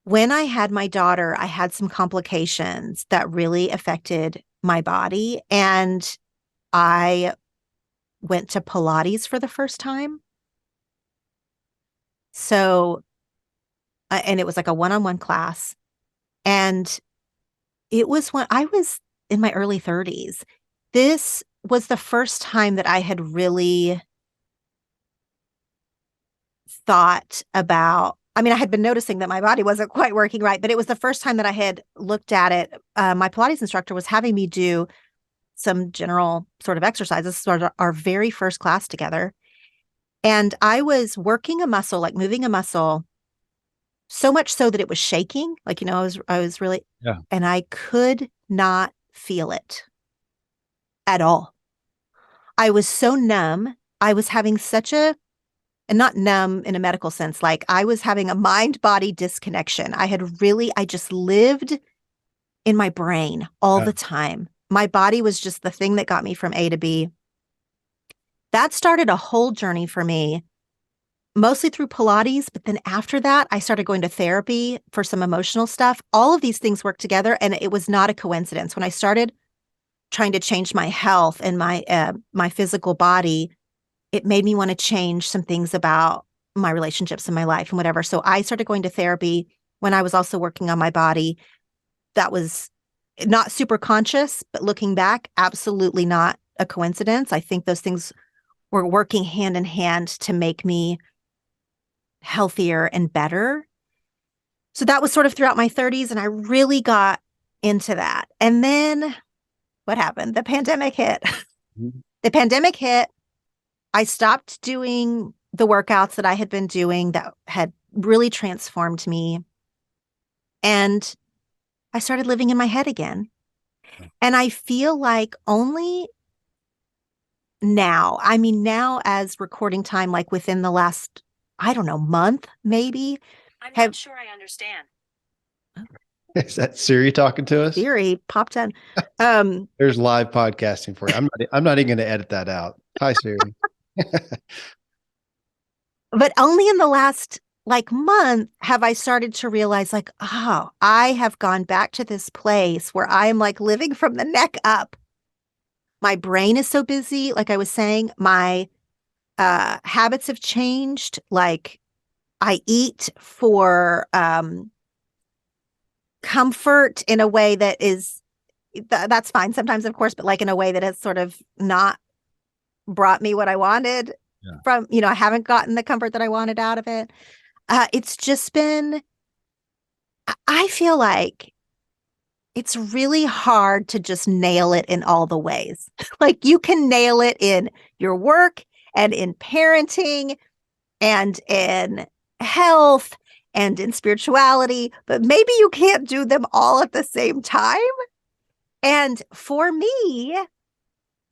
when I had my daughter, I had some complications that really affected my body. And I went to Pilates for the first time. So, and it was like a one-on-one class. And it was when I was in my early 30s. This was the first time that I had really thought about, I mean, I had been noticing that my body wasn't quite working right, but it was the first time that I had looked at it. My Pilates instructor was having me do some general sort of exercises, sort of our very first class together. And I was working a muscle, like moving a muscle, so much so that it was shaking. Like, I was really, Yeah. and I could not feel it at all. I was so numb. I was having and not numb in a medical sense, like I was having a mind body disconnection. I just lived in my brain all Yeah. the time. My body was just the thing that got me from A to B. That started a whole journey for me, mostly through Pilates. But then after that, I started going to therapy for some emotional stuff. All of these things worked together, and it was not a coincidence. When I started trying to change my health and my physical body, it made me want to change some things about my relationships in my life and whatever. So I started going to therapy when I was also working on my body. That was not super conscious, but looking back, absolutely not a coincidence. I think those things were working hand in hand to make me healthier and better. So that was sort of throughout my 30s, and I really got into that. And then what happened? The pandemic hit. The pandemic hit. I stopped doing the workouts that I had been doing that had really transformed me. And I started living in my head again. And I feel like only now, I mean, now as recording time, like within the last, I don't know, month, maybe. I'm not sure I understand. Is that Siri talking to us? Siri popped in. There's live podcasting for you. I'm not even going to edit that out. Hi, Siri. But only in the last like month have I started to realize like, oh, I have gone back to this place where I am like living from the neck up. My brain is so busy. Like I was saying, my habits have changed. Like I eat for comfort in a way that is, that's fine sometimes, of course, but like in a way that has sort of not brought me what I wanted from, I haven't gotten the comfort that I wanted out of it. It's just been, I feel like it's really hard to just nail it in all the ways. Like you can nail it in your work and in parenting and in health and in spirituality, but maybe you can't do them all at the same time. And for me,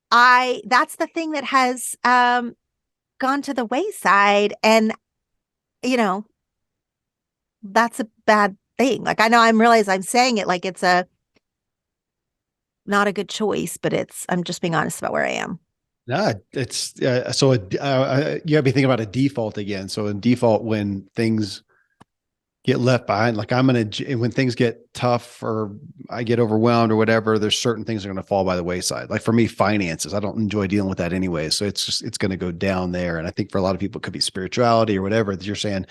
that's the thing that has gone to the wayside. And, that's a bad thing. Like I know I'm saying it like it's not a good choice, but I'm just being honest about where I am. No, it's you have to be thinking about a default again. So in default, when things get left behind, like when things get tough or I get overwhelmed or whatever, there's certain things that are going to fall by the wayside. Like for me, finances, I don't enjoy dealing with that anyway. So it's going to go down there. And I think for a lot of people, it could be spirituality or whatever that you're saying.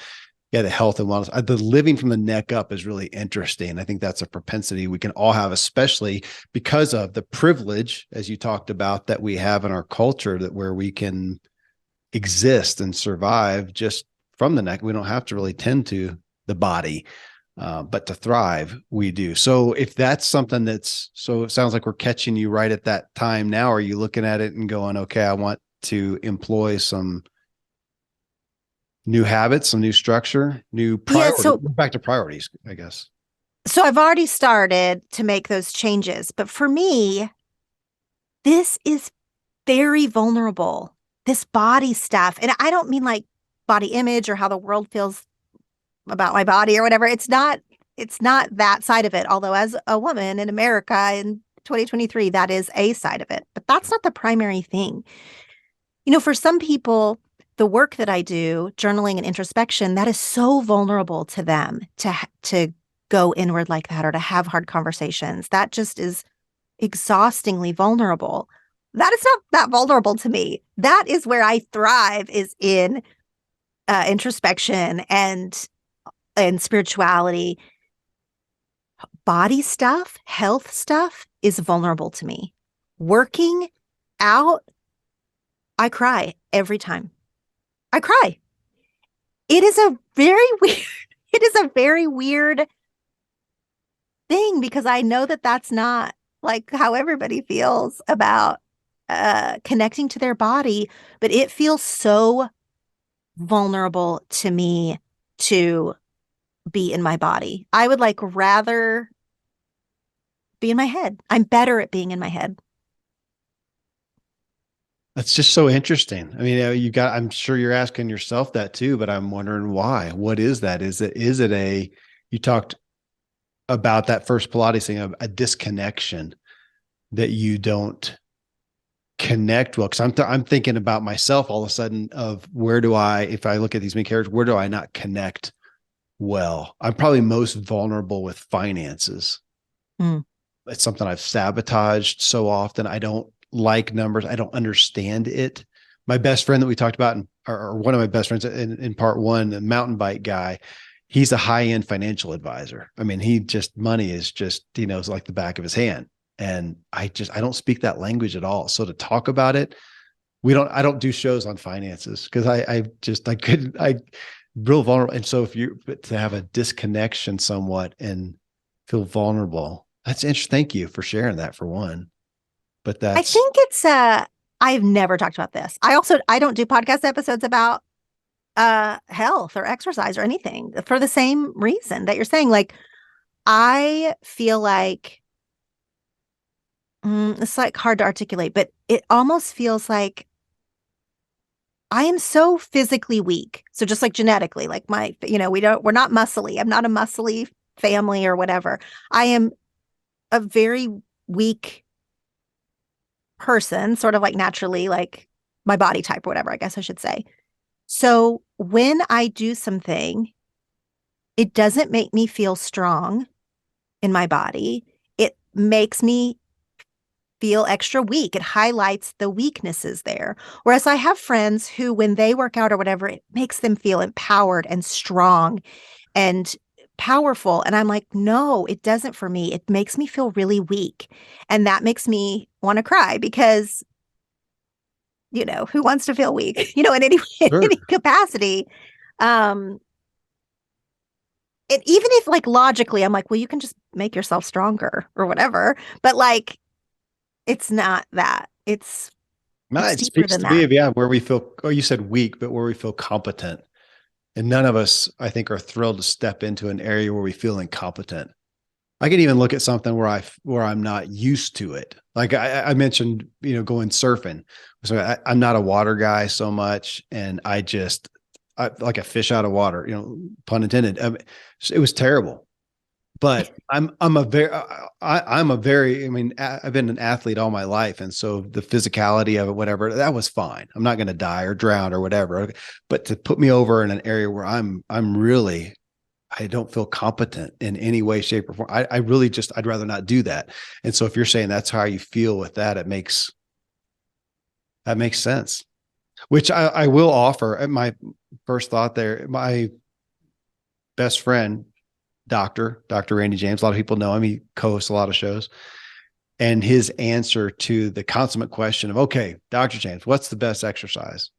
Yeah, the health and wellness, the living from the neck up is really interesting. I think that's a propensity we can all have, especially because of the privilege, as you talked about, that we have in our culture, that where we can exist and survive just from the neck. We don't have to really tend to the body, but to thrive, we do. So if that's something so it sounds like we're catching you right at that time now. Are you looking at it and going, okay, I want to employ some new habits, some new structure, new priorities? So Back to priorities, I guess. So I've already started to make those changes, but for me, this is very vulnerable. This body stuff. And I don't mean like body image or how the world feels about my body or whatever. It's not that side of it. Although as a woman in America in 2023, that is a side of it, but that's not the primary thing. For some people, the work that I do, journaling and introspection, that is so vulnerable to them to go inward like that or to have hard conversations. That just is exhaustingly vulnerable. That is not that vulnerable to me. That is where I thrive, is in introspection and spirituality. Body stuff, health stuff is vulnerable to me. Working out, I cry every time. I cry. It is a very weird thing, because I know that that's not like how everybody feels about connecting to their body, but it feels so vulnerable to me to be in my body. I would rather be in my head. I'm better at being in my head. That's just so interesting. I mean, I'm sure you're asking yourself that too, but I'm wondering why. What is that? Is it you talked about that first Pilates thing of a disconnection, that you don't connect well? Because I'm thinking about myself all of a sudden of if I look at these main characters, where do I not connect well? I'm probably most vulnerable with finances. Mm. It's something I've sabotaged so often. I don't like numbers. I don't understand it. My best friend that we talked about, or one of my best friends in part one, the mountain bike guy, he's a high-end financial advisor. I mean, money is just, it's like the back of his hand. And I don't speak that language at all. So to talk about it, I don't do shows on finances because I real vulnerable. And so to have a disconnection somewhat and feel vulnerable, that's interesting. Thank you for sharing that, for one. But I think it's I've never talked about this. I don't do podcast episodes about health or exercise or anything, for the same reason that you're saying. Like, I feel like it's like hard to articulate, but it almost feels like I am so physically weak. So just like genetically, like we're not muscly. I'm not a muscly family or whatever. I am a very weak person, sort of like naturally, like my body type or whatever, I guess I should say. So when I do something, it doesn't make me feel strong in my body. It makes me feel extra weak. It highlights the weaknesses there. Whereas I have friends who, when they work out or whatever, it makes them feel empowered and strong and powerful. And I'm like, no, it doesn't for me. It makes me feel really weak. And that makes me want to cry, because, who wants to feel weak, in any capacity. And even if like logically, I'm like, well, you can just make yourself stronger or whatever. But like, it's not that. It's it speaks to me of, where we feel, you said weak, but where we feel competent. And none of us, I think, are thrilled to step into an area where we feel incompetent. I can even look at something where I'm not used to it. Like I mentioned, going surfing. So I'm not a water guy so much. And I like a fish out of water, pun intended. It was terrible. but I'm a very, I mean, I've been an athlete all my life. And so the physicality of it, whatever, that was fine. I'm not going to die or drown or whatever, but to put me over in an area where I'm really, I don't feel competent in any way, shape or form. I really just, I'd rather not do that. And so if you're saying that's how you feel with that, that makes sense, which I will offer. My first thought there, my best friend, Dr. Randy James, a lot of people know him. He co-hosts a lot of shows. And his answer to the consummate question of, okay, Dr. James, what's the best exercise?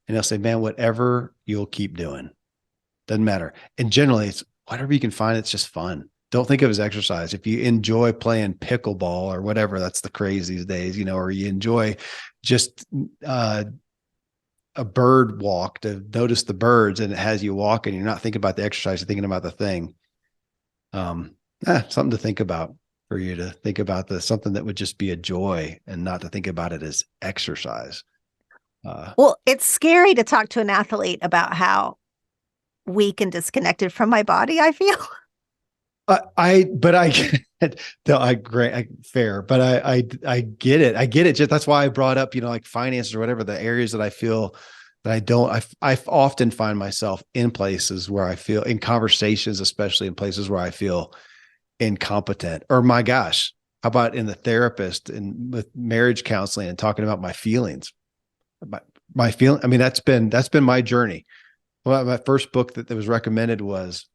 And he'll say, man, whatever you'll keep doing. Doesn't matter. And generally it's whatever you can find. It's just fun. Don't think of it as exercise. If you enjoy playing pickleball or whatever, that's the craze these days, or you enjoy just a bird walk to notice the birds and it has you walking. You're not thinking about the exercise, you're thinking about the thing. Something to think about for you to think about something that would just be a joy and not to think about it as exercise. Well, it's scary to talk to an athlete about how weak and disconnected from my body I feel. Fair, but I get it. I get it. Just that's why I brought up, like finances or whatever, the areas that I feel that I often find myself in places where I feel, in conversations, especially in places where I feel incompetent, or my gosh, how about in the therapist and with marriage counseling and talking about my feelings, my feeling. I mean, that's been my journey. Well, my first book that was recommended was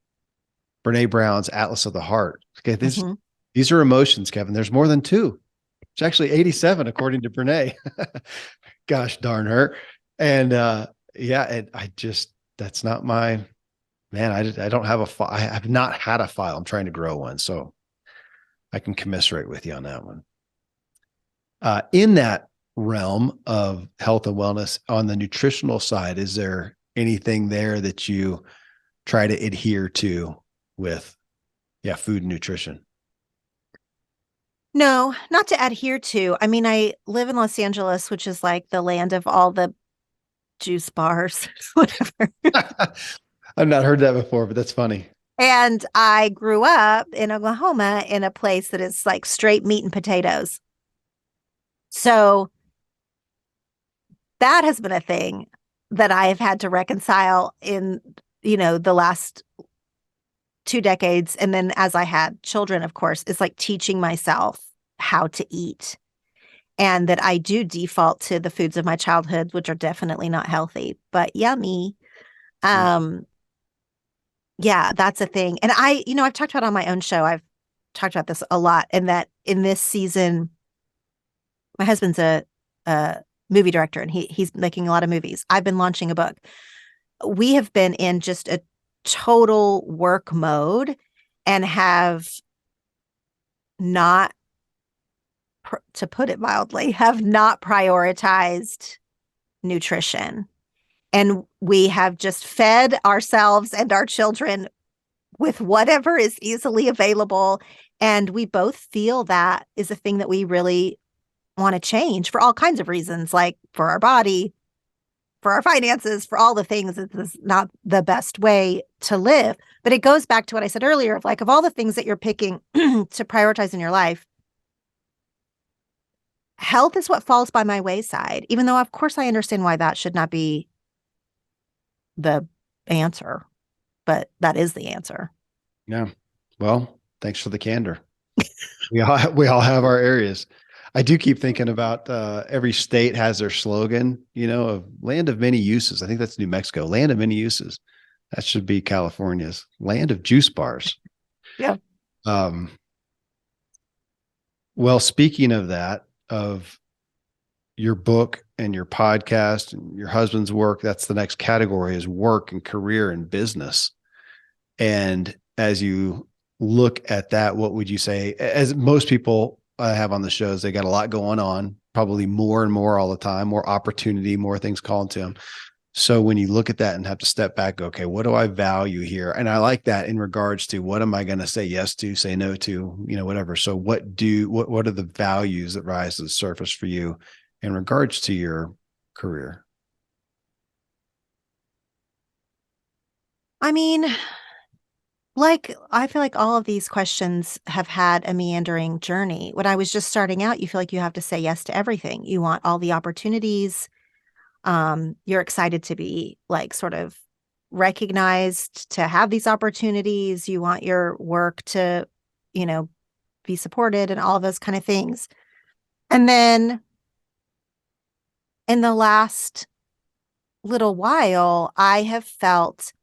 Brene Brown's Atlas of the Heart. Okay. These are emotions, Kevin. There's more than two. It's actually 87, according to Brene. Gosh darn her. And that's not my, man. I don't have a file. I have not had a file. I'm trying to grow one. So I can commiserate with you on that one. In that realm of health and wellness, on the nutritional side, is there anything there that you try to adhere to with food and nutrition? No, not to adhere to. I mean, I live in Los Angeles, which is like the land of all the juice bars, whatever. I've not heard that before, but that's funny. And I grew up in Oklahoma in a place that is like straight meat and potatoes. So that has been a thing that I have had to reconcile in, the last 2 decades. And then as I had children, of course, it's like teaching myself how to eat, and that I do default to the foods of my childhood, which are definitely not healthy, but yummy. Yeah, that's a thing. And I've talked about on my own show, I've talked about this a lot, and that in this season, my husband's a movie director, and he's making a lot of movies. I've been launching a book. We have been in just a total work mode and have not, to put it mildly, have not prioritized nutrition. And we have just fed ourselves and our children with whatever is easily available. And we both feel that is a thing that we really want to change for all kinds of reasons, like for our body, for our finances, for all the things. It's not the best way to live. But it goes back to what I said earlier of all the things that you're picking to prioritize in your life, health is what falls by my wayside, even though, of course, I understand why that should not be the answer, but that is the answer. Yeah. Well, thanks for the candor. We all have our areas. I do keep thinking about every state has their slogan, of land of many uses. I think that's New Mexico, land of many uses. That should be California's land of juice bars. Yeah. Well, speaking of that, of your book and your podcast and your husband's work, that's the next category, is work and career and business. And as you look at that, what would you say, as most people I have on the shows, they got a lot going on, probably more and more all the time, more opportunity, more things calling to them. So when you look at that and have to step back, okay, what do I value here? And I like that in regards to what am I going to say yes to, say no to, whatever. So what are the values that rise to the surface for you in regards to your career? I mean, Like, I feel like all of these questions have had a meandering journey. When I was just starting out, you feel like you have to say yes to everything. You want all the opportunities. You're excited to be like sort of recognized, to have these opportunities. You want your work to, you know, be supported and all of those kind of things. And then in the last little while, I have felt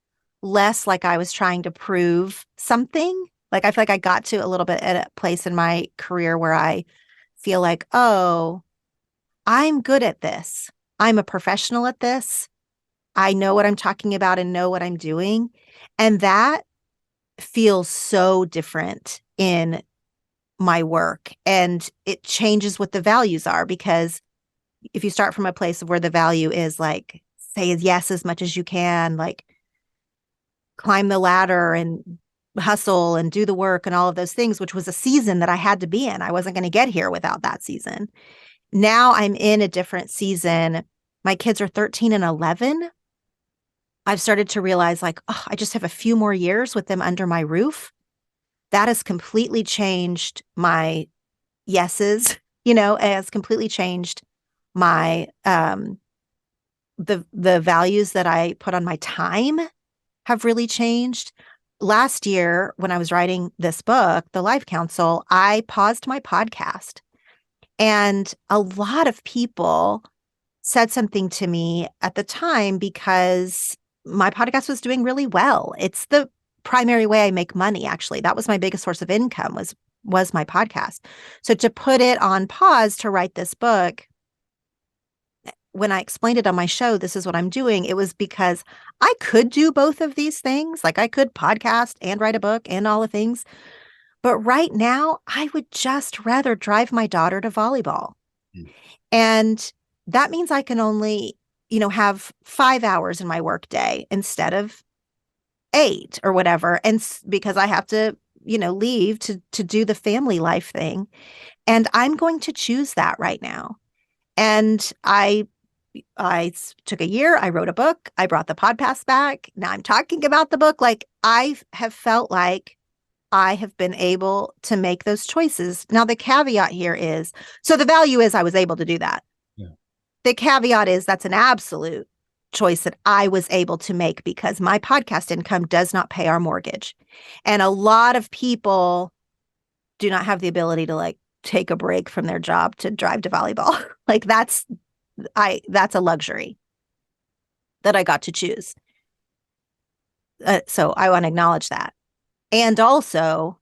less like I was trying to prove something. Like I feel like I got to a little bit at a place in my career where I feel like, oh, I'm good at this. I'm a professional at this. I know what I'm talking about and know what I'm doing. And that feels so different in my work. And it changes what the values are, because if you start from a place of where the value is like, say yes as much as you can, like climb the ladder and hustle and do the work and all of those things, which was a season that I had to be in. I wasn't going to get here without that season. Now I'm in a different season. My kids are 13 and 11. I've started to realize like, oh, I just have a few more years with them under my roof. That has completely changed my yeses, it has completely changed my the values that I put on my time have really changed. Last year, when I was writing this book, The Life Council, I paused my podcast. And a lot of people said something to me at the time because my podcast was doing really well. It's the primary way I make money, actually. That was my biggest source of income was my podcast. So to put it on pause to write this book, when I explained it on my show, this is what I'm doing, it was because I could do both of these things. Like I could podcast and write a book and all the things. But right now, I would just rather drive my daughter to volleyball. Mm. And that means I can only, have 5 hours in my workday instead of 8 or whatever. And because I have to, leave to do the family life thing. And I'm going to choose that right now. And I took a year, I wrote a book, I brought the podcast back. Now I'm talking about the book. Like I have felt like I have been able to make those choices. Now, the caveat here is, so the value is I was able to do that. Yeah. The caveat is that's an absolute choice that I was able to make because my podcast income does not pay our mortgage. And a lot of people do not have the ability to like take a break from their job to drive to volleyball. Like that's a luxury that I got to choose. So I want to acknowledge that. And also,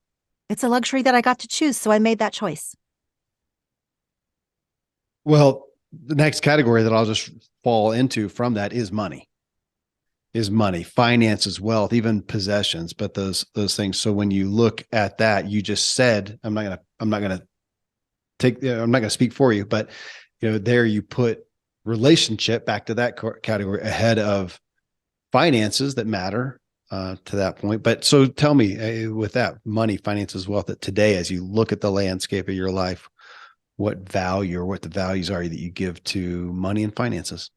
it's a luxury that I got to choose. So I made that choice. Well, the next category that I'll just fall into from that is money. Finances, wealth, even possessions, but those things. So when you look at that, you just said, I'm not going to speak for you, but there you put relationship back to that category ahead of finances that matter to that point. But so tell me with that money, finances, wealth, that today, as you look at the landscape of your life, what value or what the values are that you give to money and finances?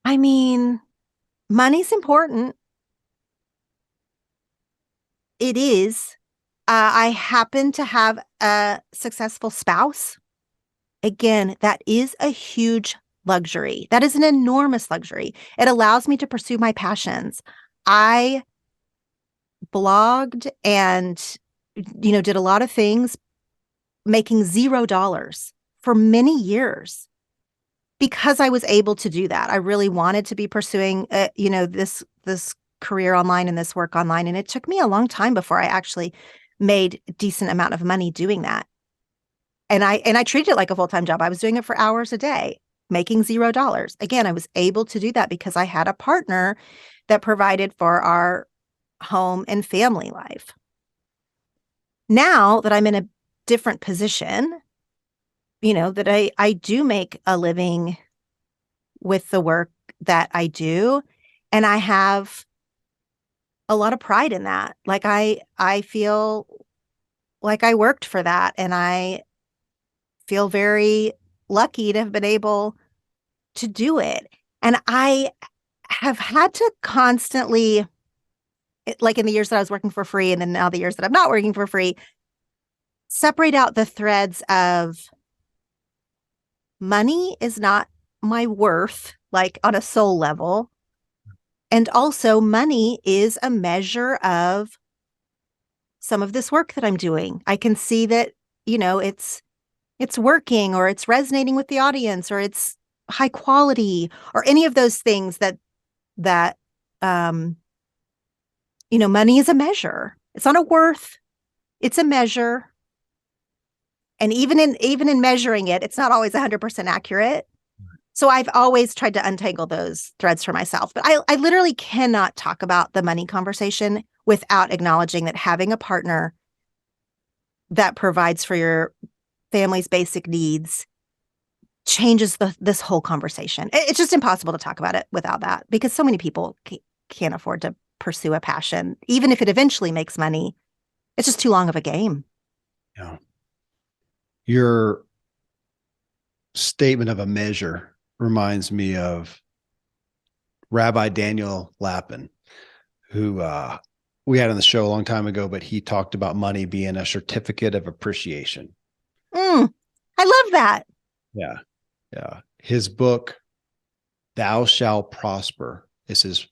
I mean, money's important. It is. I happen to have a successful spouse. Again, that is a huge luxury. That is an enormous luxury. It allows me to pursue my passions. I blogged and, did a lot of things making $0 for many years because I was able to do that. I really wanted to be pursuing, this career online and this work online. And it took me a long time before I actually made a decent amount of money doing that. And I treated it like a full-time job. I was doing it for hours a day, making $0. Again, I was able to do that because I had a partner that provided for our home and family life. Now that I'm in a different position, that I do make a living with the work that I do, and I have a lot of pride in that. Like I feel like I worked for that, and I feel very lucky to have been able to do it. And I have had to constantly, like in the years that I was working for free and then now the years that I'm not working for free, separate out the threads of money is not my worth, like on a soul level. And also money is a measure of some of this work that I'm doing. I can see that, it's working, or it's resonating with the audience, or it's high quality, or any of those things that money is a measure. It's not a worth, it's a measure. And even in measuring it, it's not always 100% accurate. So I've always tried to untangle those threads for myself. But I literally cannot talk about the money conversation without acknowledging that having a partner that provides for your family's basic needs changes this whole conversation. It's just impossible to talk about it without that, because so many people can't afford to pursue a passion. Even if it eventually makes money, it's just too long of a game. Yeah. Your statement of a measure reminds me of Rabbi Daniel Lapin, who we had on the show a long time ago, but he talked about money being a certificate of appreciation. I love that. Yeah. Yeah. His book, Thou Shalt Prosper, is his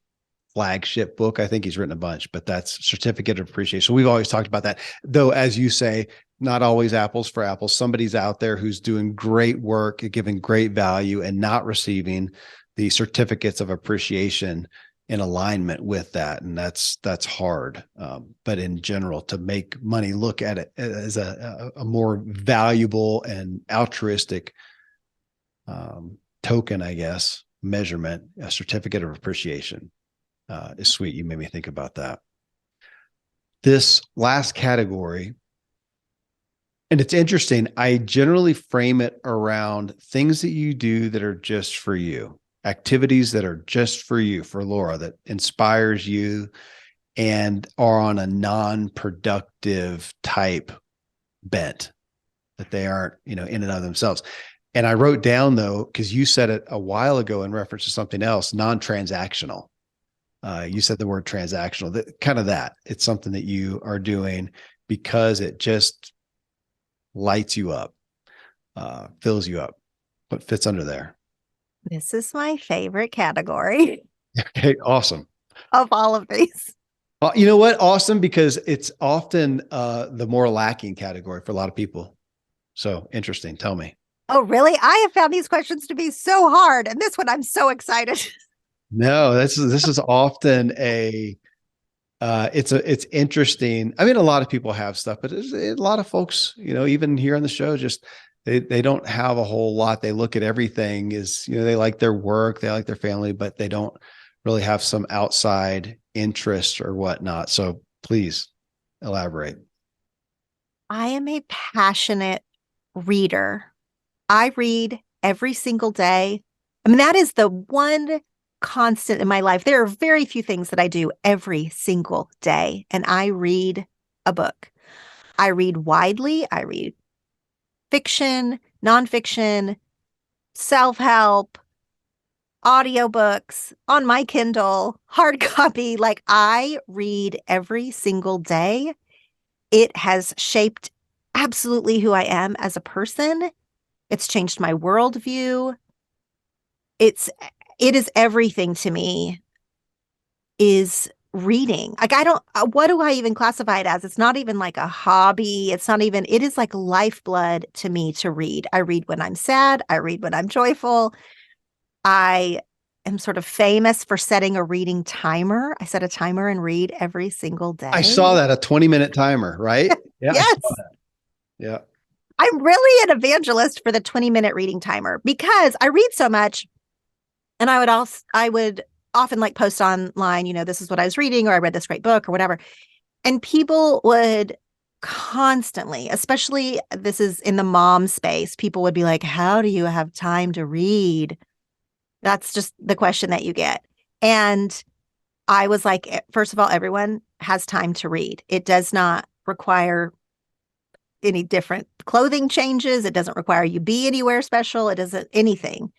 flagship book. I think he's written a bunch, but that's certificate of appreciation. We've always talked about that, though, as you say, not always apples for apples. Somebody's out there who's doing great work, giving great value, and not receiving the certificates of appreciation in alignment with that. And that's hard. But in general, to make money look at it as a more valuable and altruistic token, I guess, measurement, a certificate of appreciation is sweet. You made me think about that. This last category, and it's interesting, I generally frame it around things that you do that are just for you, activities that are just for you, for Laura, that inspires you and are on a non-productive type bent, that they aren't, in and of themselves. And I wrote down, though, because you said it a while ago in reference to something else, non-transactional. You said the word transactional, that it's something that you are doing because it just lights you up, fills you up. What fits under there? This is my favorite category. Okay, awesome. Of all of these. You know what? Awesome, because it's often the more lacking category for a lot of people. So interesting. Tell me. Oh, really? I have found these questions to be so hard. And this one, I'm so excited. No, this is often it's interesting. I mean, a lot of people have stuff, but a lot of folks, even here on the show, just they don't have a whole lot. They look at everything as, they like their work, they like their family, but they don't really have some outside interest or whatnot. So please elaborate. I am a passionate reader. I read every single day. I mean, that is the one constant in my life. There are very few things that I do every single day, and I read a book. I read widely. I read fiction, nonfiction, self-help, audiobooks on my Kindle, hard copy. Like, I read every single day. It has shaped absolutely who I am as a person. It's changed my worldview. It is everything to me, is reading. Like, what do I even classify it as? It's not even like a hobby. It is like lifeblood to me to read. I read when I'm sad. I read when I'm joyful. I am sort of famous for setting a reading timer. I set a timer and read every single day. I saw that, a 20-minute timer, right? Yeah. Yes. Yeah. I'm really an evangelist for the 20-minute reading timer, because I read so much. And I would often like post online, this is what I was reading, or I read this great book or whatever. And people would constantly, especially this is in the mom space, people would be like, how do you have time to read? That's just the question that you get. And I was like, first of all, everyone has time to read. It does not require any different clothing changes. It doesn't require you be anywhere special. It doesn't anything.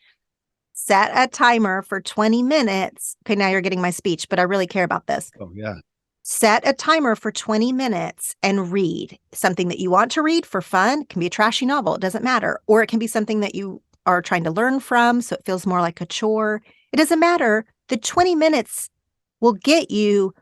set a timer for 20 minutes. Okay, now you're getting my speech, but I really care about this. Oh, yeah. Set a timer for 20 minutes and read something that you want to read for fun. It can be a trashy novel. It doesn't matter. Or it can be something that you are trying to learn from, so it feels more like a chore. It doesn't matter. The 20 minutes will get you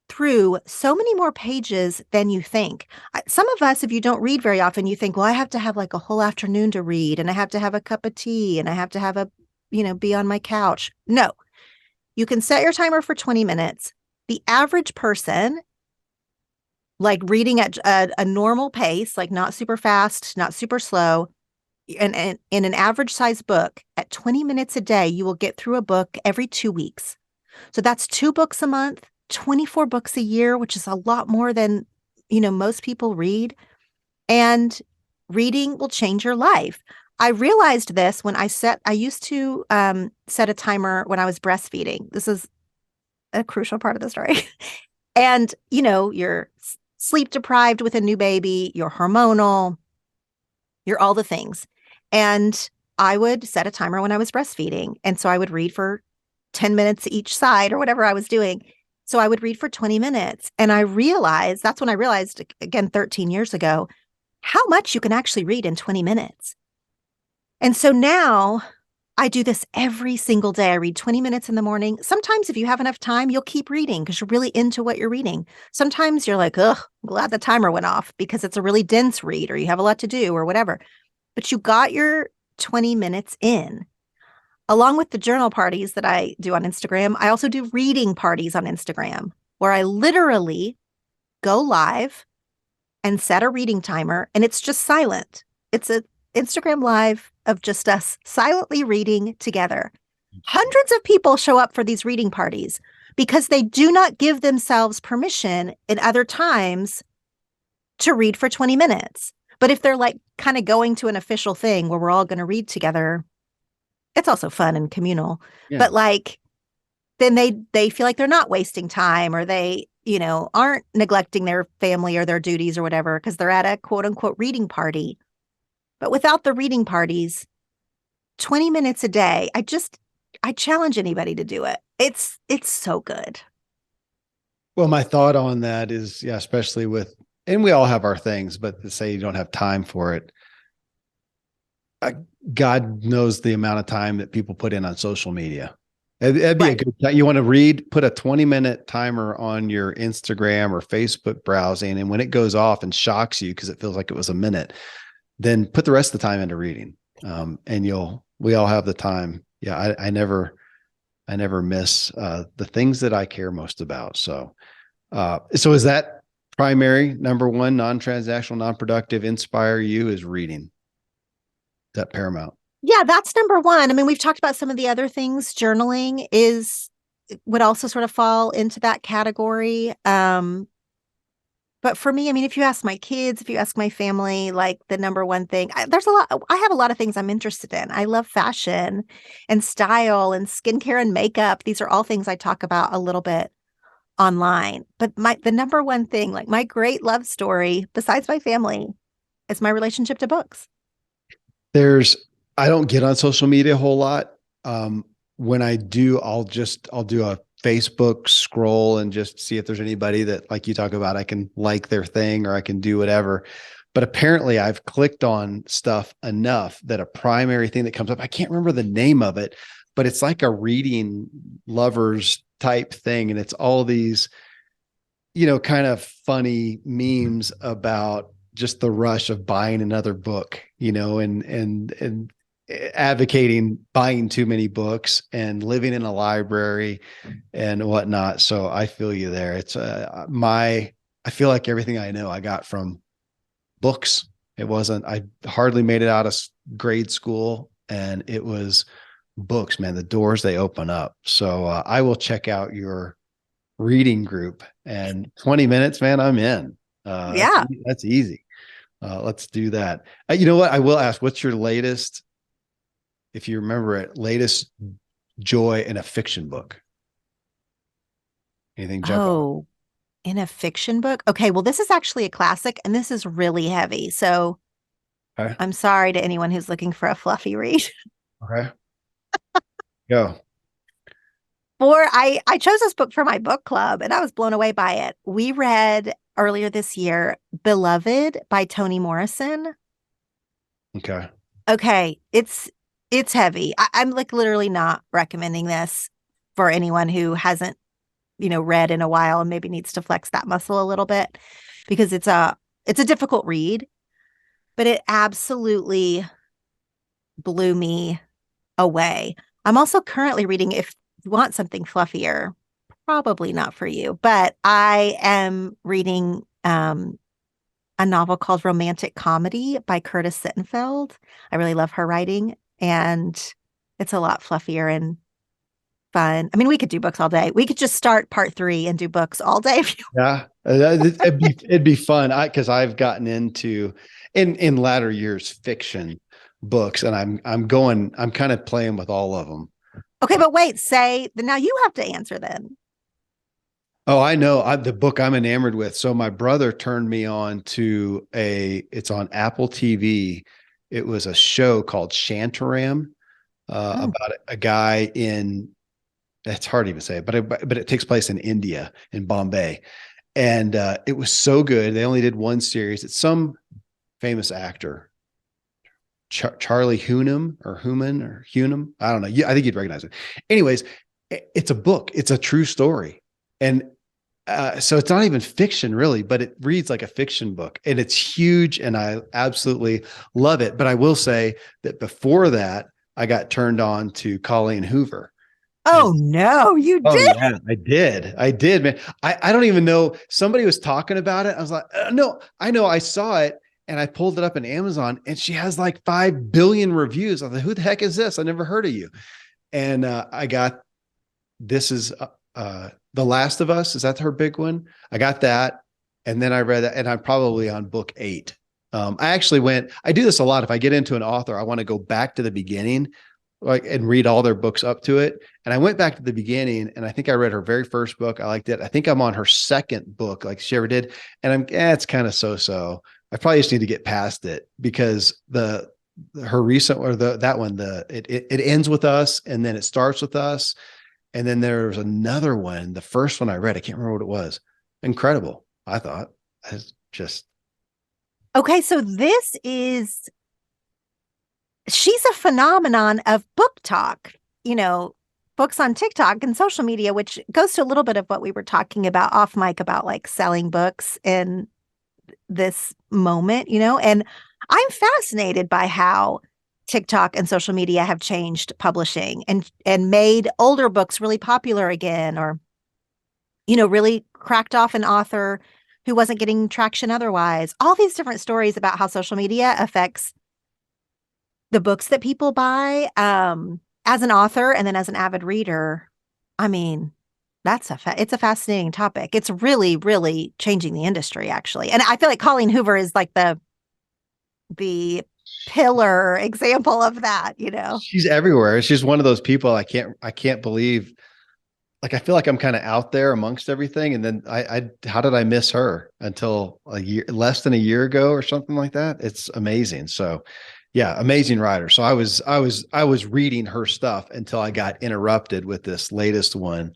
through so many more pages than you think. Some of us, if you don't read very often, you think, well, I have to have like a whole afternoon to read, and I have to have a cup of tea, and I have to have be on my couch. No, you can set your timer for 20 minutes. The average person, like reading at a normal pace, like not super fast, not super slow, and in an average size book, at 20 minutes a day, you will get through a book every 2 weeks. So that's 2 books a month, 24 books a year, which is a lot more than, most people read. And reading will change your life. I realized this when I used to set a timer when I was breastfeeding. This is a crucial part of the story. And, you're sleep deprived with a new baby, you're hormonal, you're all the things. And I would set a timer when I was breastfeeding. And so I would read for 10 minutes each side or whatever I was doing. So I would read for 20 minutes. And that's when I realized, again, 13 years ago, how much you can actually read in 20 minutes. And so now I do this every single day. I read 20 minutes in the morning. Sometimes if you have enough time, you'll keep reading because you're really into what you're reading. Sometimes you're like, ugh, I'm glad the timer went off because it's a really dense read or you have a lot to do or whatever. But you got your 20 minutes in. Along with the journal parties that I do on Instagram, I also do reading parties on Instagram where I literally go live and set a reading timer, and it's just silent. It's an Instagram live of just us silently reading together. Hundreds of people show up for these reading parties because they do not give themselves permission in other times to read for 20 minutes. But if they're like kind of going to an official thing where we're all going to read together, it's also fun and communal. Yeah. But like, then they feel like they're not wasting time, or they, aren't neglecting their family or their duties or whatever because they're at a quote unquote reading party. But without the reading parties, 20 minutes a day, I challenge anybody to do it. It's so good. Well, my thought on that is, yeah, especially and we all have our things, but to say you don't have time for it, God knows the amount of time that people put in on social media. That'd be right. A good time. You want to read, put a 20-minute timer on your Instagram or Facebook browsing. And when it goes off and shocks you because it feels like it was a minute, then put the rest of the time into reading. And we all have the time. Yeah. I never miss the things that I care most about. So is that primary number one, non-transactional, non-productive, inspire you is reading? Is that paramount? Yeah, that's number one. I mean, we've talked about some of the other things. Journaling would also sort of fall into that category. But for me, I mean, if you ask my kids, if you ask my family, like the number one thing, I have a lot of things I'm interested in. I love fashion and style and skincare and makeup. These are all things I talk about a little bit online. But the number one thing, like my great love story, besides my family, is my relationship to books. I don't get on social media a whole lot. When I do, I'll do a Facebook scroll and just see if there's anybody that, like you talk about, I can like their thing or I can do whatever. But apparently I've clicked on stuff enough that a primary thing that comes up, I can't remember the name of it, but it's like a reading lovers type thing. And it's all these, kind of funny memes about just the rush of buying another book, and advocating buying too many books and living in a library and whatnot. So I feel you there. It's I feel like everything I know I got from books. I hardly made it out of grade school, and it was books, man, the doors they open up. So I will check out your reading group, and 20 minutes, man, I'm in. Yeah, that's easy. Let's do that. You know what? I will ask, what's your latest, if you remember it, latest joy in a fiction book? Anything jump out? In a fiction book? Okay, well, this is actually a classic, and this is really heavy. So okay. I'm sorry to anyone who's looking for a fluffy read. Okay. Go. I chose this book for my book club and I was blown away by it. We read earlier this year, Beloved by Toni Morrison. Okay. Okay. It's heavy. I'm like literally not recommending this for anyone who hasn't, read in a while and maybe needs to flex that muscle a little bit because it's a difficult read, but it absolutely blew me away. I'm also currently reading, if you want something fluffier, probably not for you, but I am reading a novel called Romantic Comedy by Curtis Sittenfeld. I really love her writing, and it's a lot fluffier and fun. I mean, we could do books all day. We could just start part 3 and do books all day. Yeah, it'd be fun. Because I've gotten into in latter years fiction books, and I'm kind of playing with all of them. Okay, but wait, now you have to answer then. Oh, I know the book I'm enamored with. So my brother turned me on to it's on Apple TV. It was a show called Shantaram about a guy it's hard to even say, but it takes place in India, in Bombay. And it was so good. They only did one series. It's some famous actor, Charlie Hunnam or Hunnam. I don't know. I think you'd recognize it. Anyways, it's a book. It's a true story. And so it's not even fiction really, but it reads like a fiction book, and it's huge. And I absolutely love it. But I will say that before that, I got turned on to Colleen Hoover. Oh no, you did? Yeah, I did, man. I don't even know. Somebody was talking about it. I was like, no, I know. I saw it and I pulled it up in Amazon, and she has like 5 billion reviews. I was like, who the heck is this? I never heard of you. And I got, this is The Last of Us. Is that her big one? I got that. And then I read that, and I'm probably on book 8. I do this a lot. If I get into an author, I want to go back to the beginning, and read all their books up to it. And I went back to the beginning, and I think I read her very first book. I liked it. I think I'm on her second book, like she ever did. And it's kind of so. I probably just need to get past it, because her recent, or that one, it ends with us, and then it starts with us. And then there's another one. The first one I read, I can't remember what it was. Incredible. I thought. It's just. Okay. So she's a phenomenon of book talk, books on TikTok and social media, which goes to a little bit of what we were talking about off mic about like selling books in this moment, and I'm fascinated by how TikTok and social media have changed publishing and made older books really popular again, or, really cracked off an author who wasn't getting traction otherwise. All these different stories about how social media affects the books that people buy, as an author and then as an avid reader. I mean, it's a fascinating topic. It's really, really changing the industry, actually. And I feel like Colleen Hoover is like the pillar example of that, She's everywhere. She's one of those people I can't believe. Like, I feel like I'm kind of out there amongst everything. And then how did I miss her until less than a year ago or something like that? It's amazing. So yeah, amazing writer. So I was reading her stuff until I got interrupted with this latest one.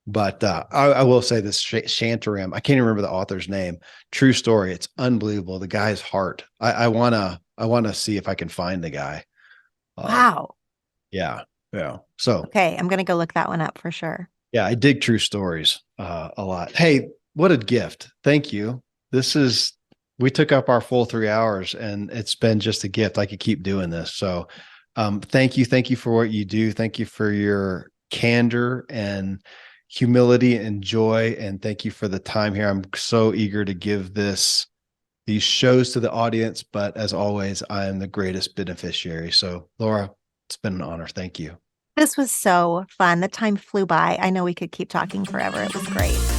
But I will say this Shantaram, I can't even remember the author's name. True story. It's unbelievable. The guy's heart. I wanna see if I can find the guy. Wow. Yeah. So okay, I'm gonna go look that one up for sure. Yeah, I dig true stories a lot. Hey, what a gift! Thank you. We took up our full 3 hours, and it's been just a gift. I could keep doing this. So thank you for what you do. Thank you for your candor and humility and joy. And thank you for the time here. I'm so eager to give these shows to the audience, but as always, I am the greatest beneficiary. So Laura, it's been an honor. Thank you. This was so fun. The time flew by. I know we could keep talking forever. It was great.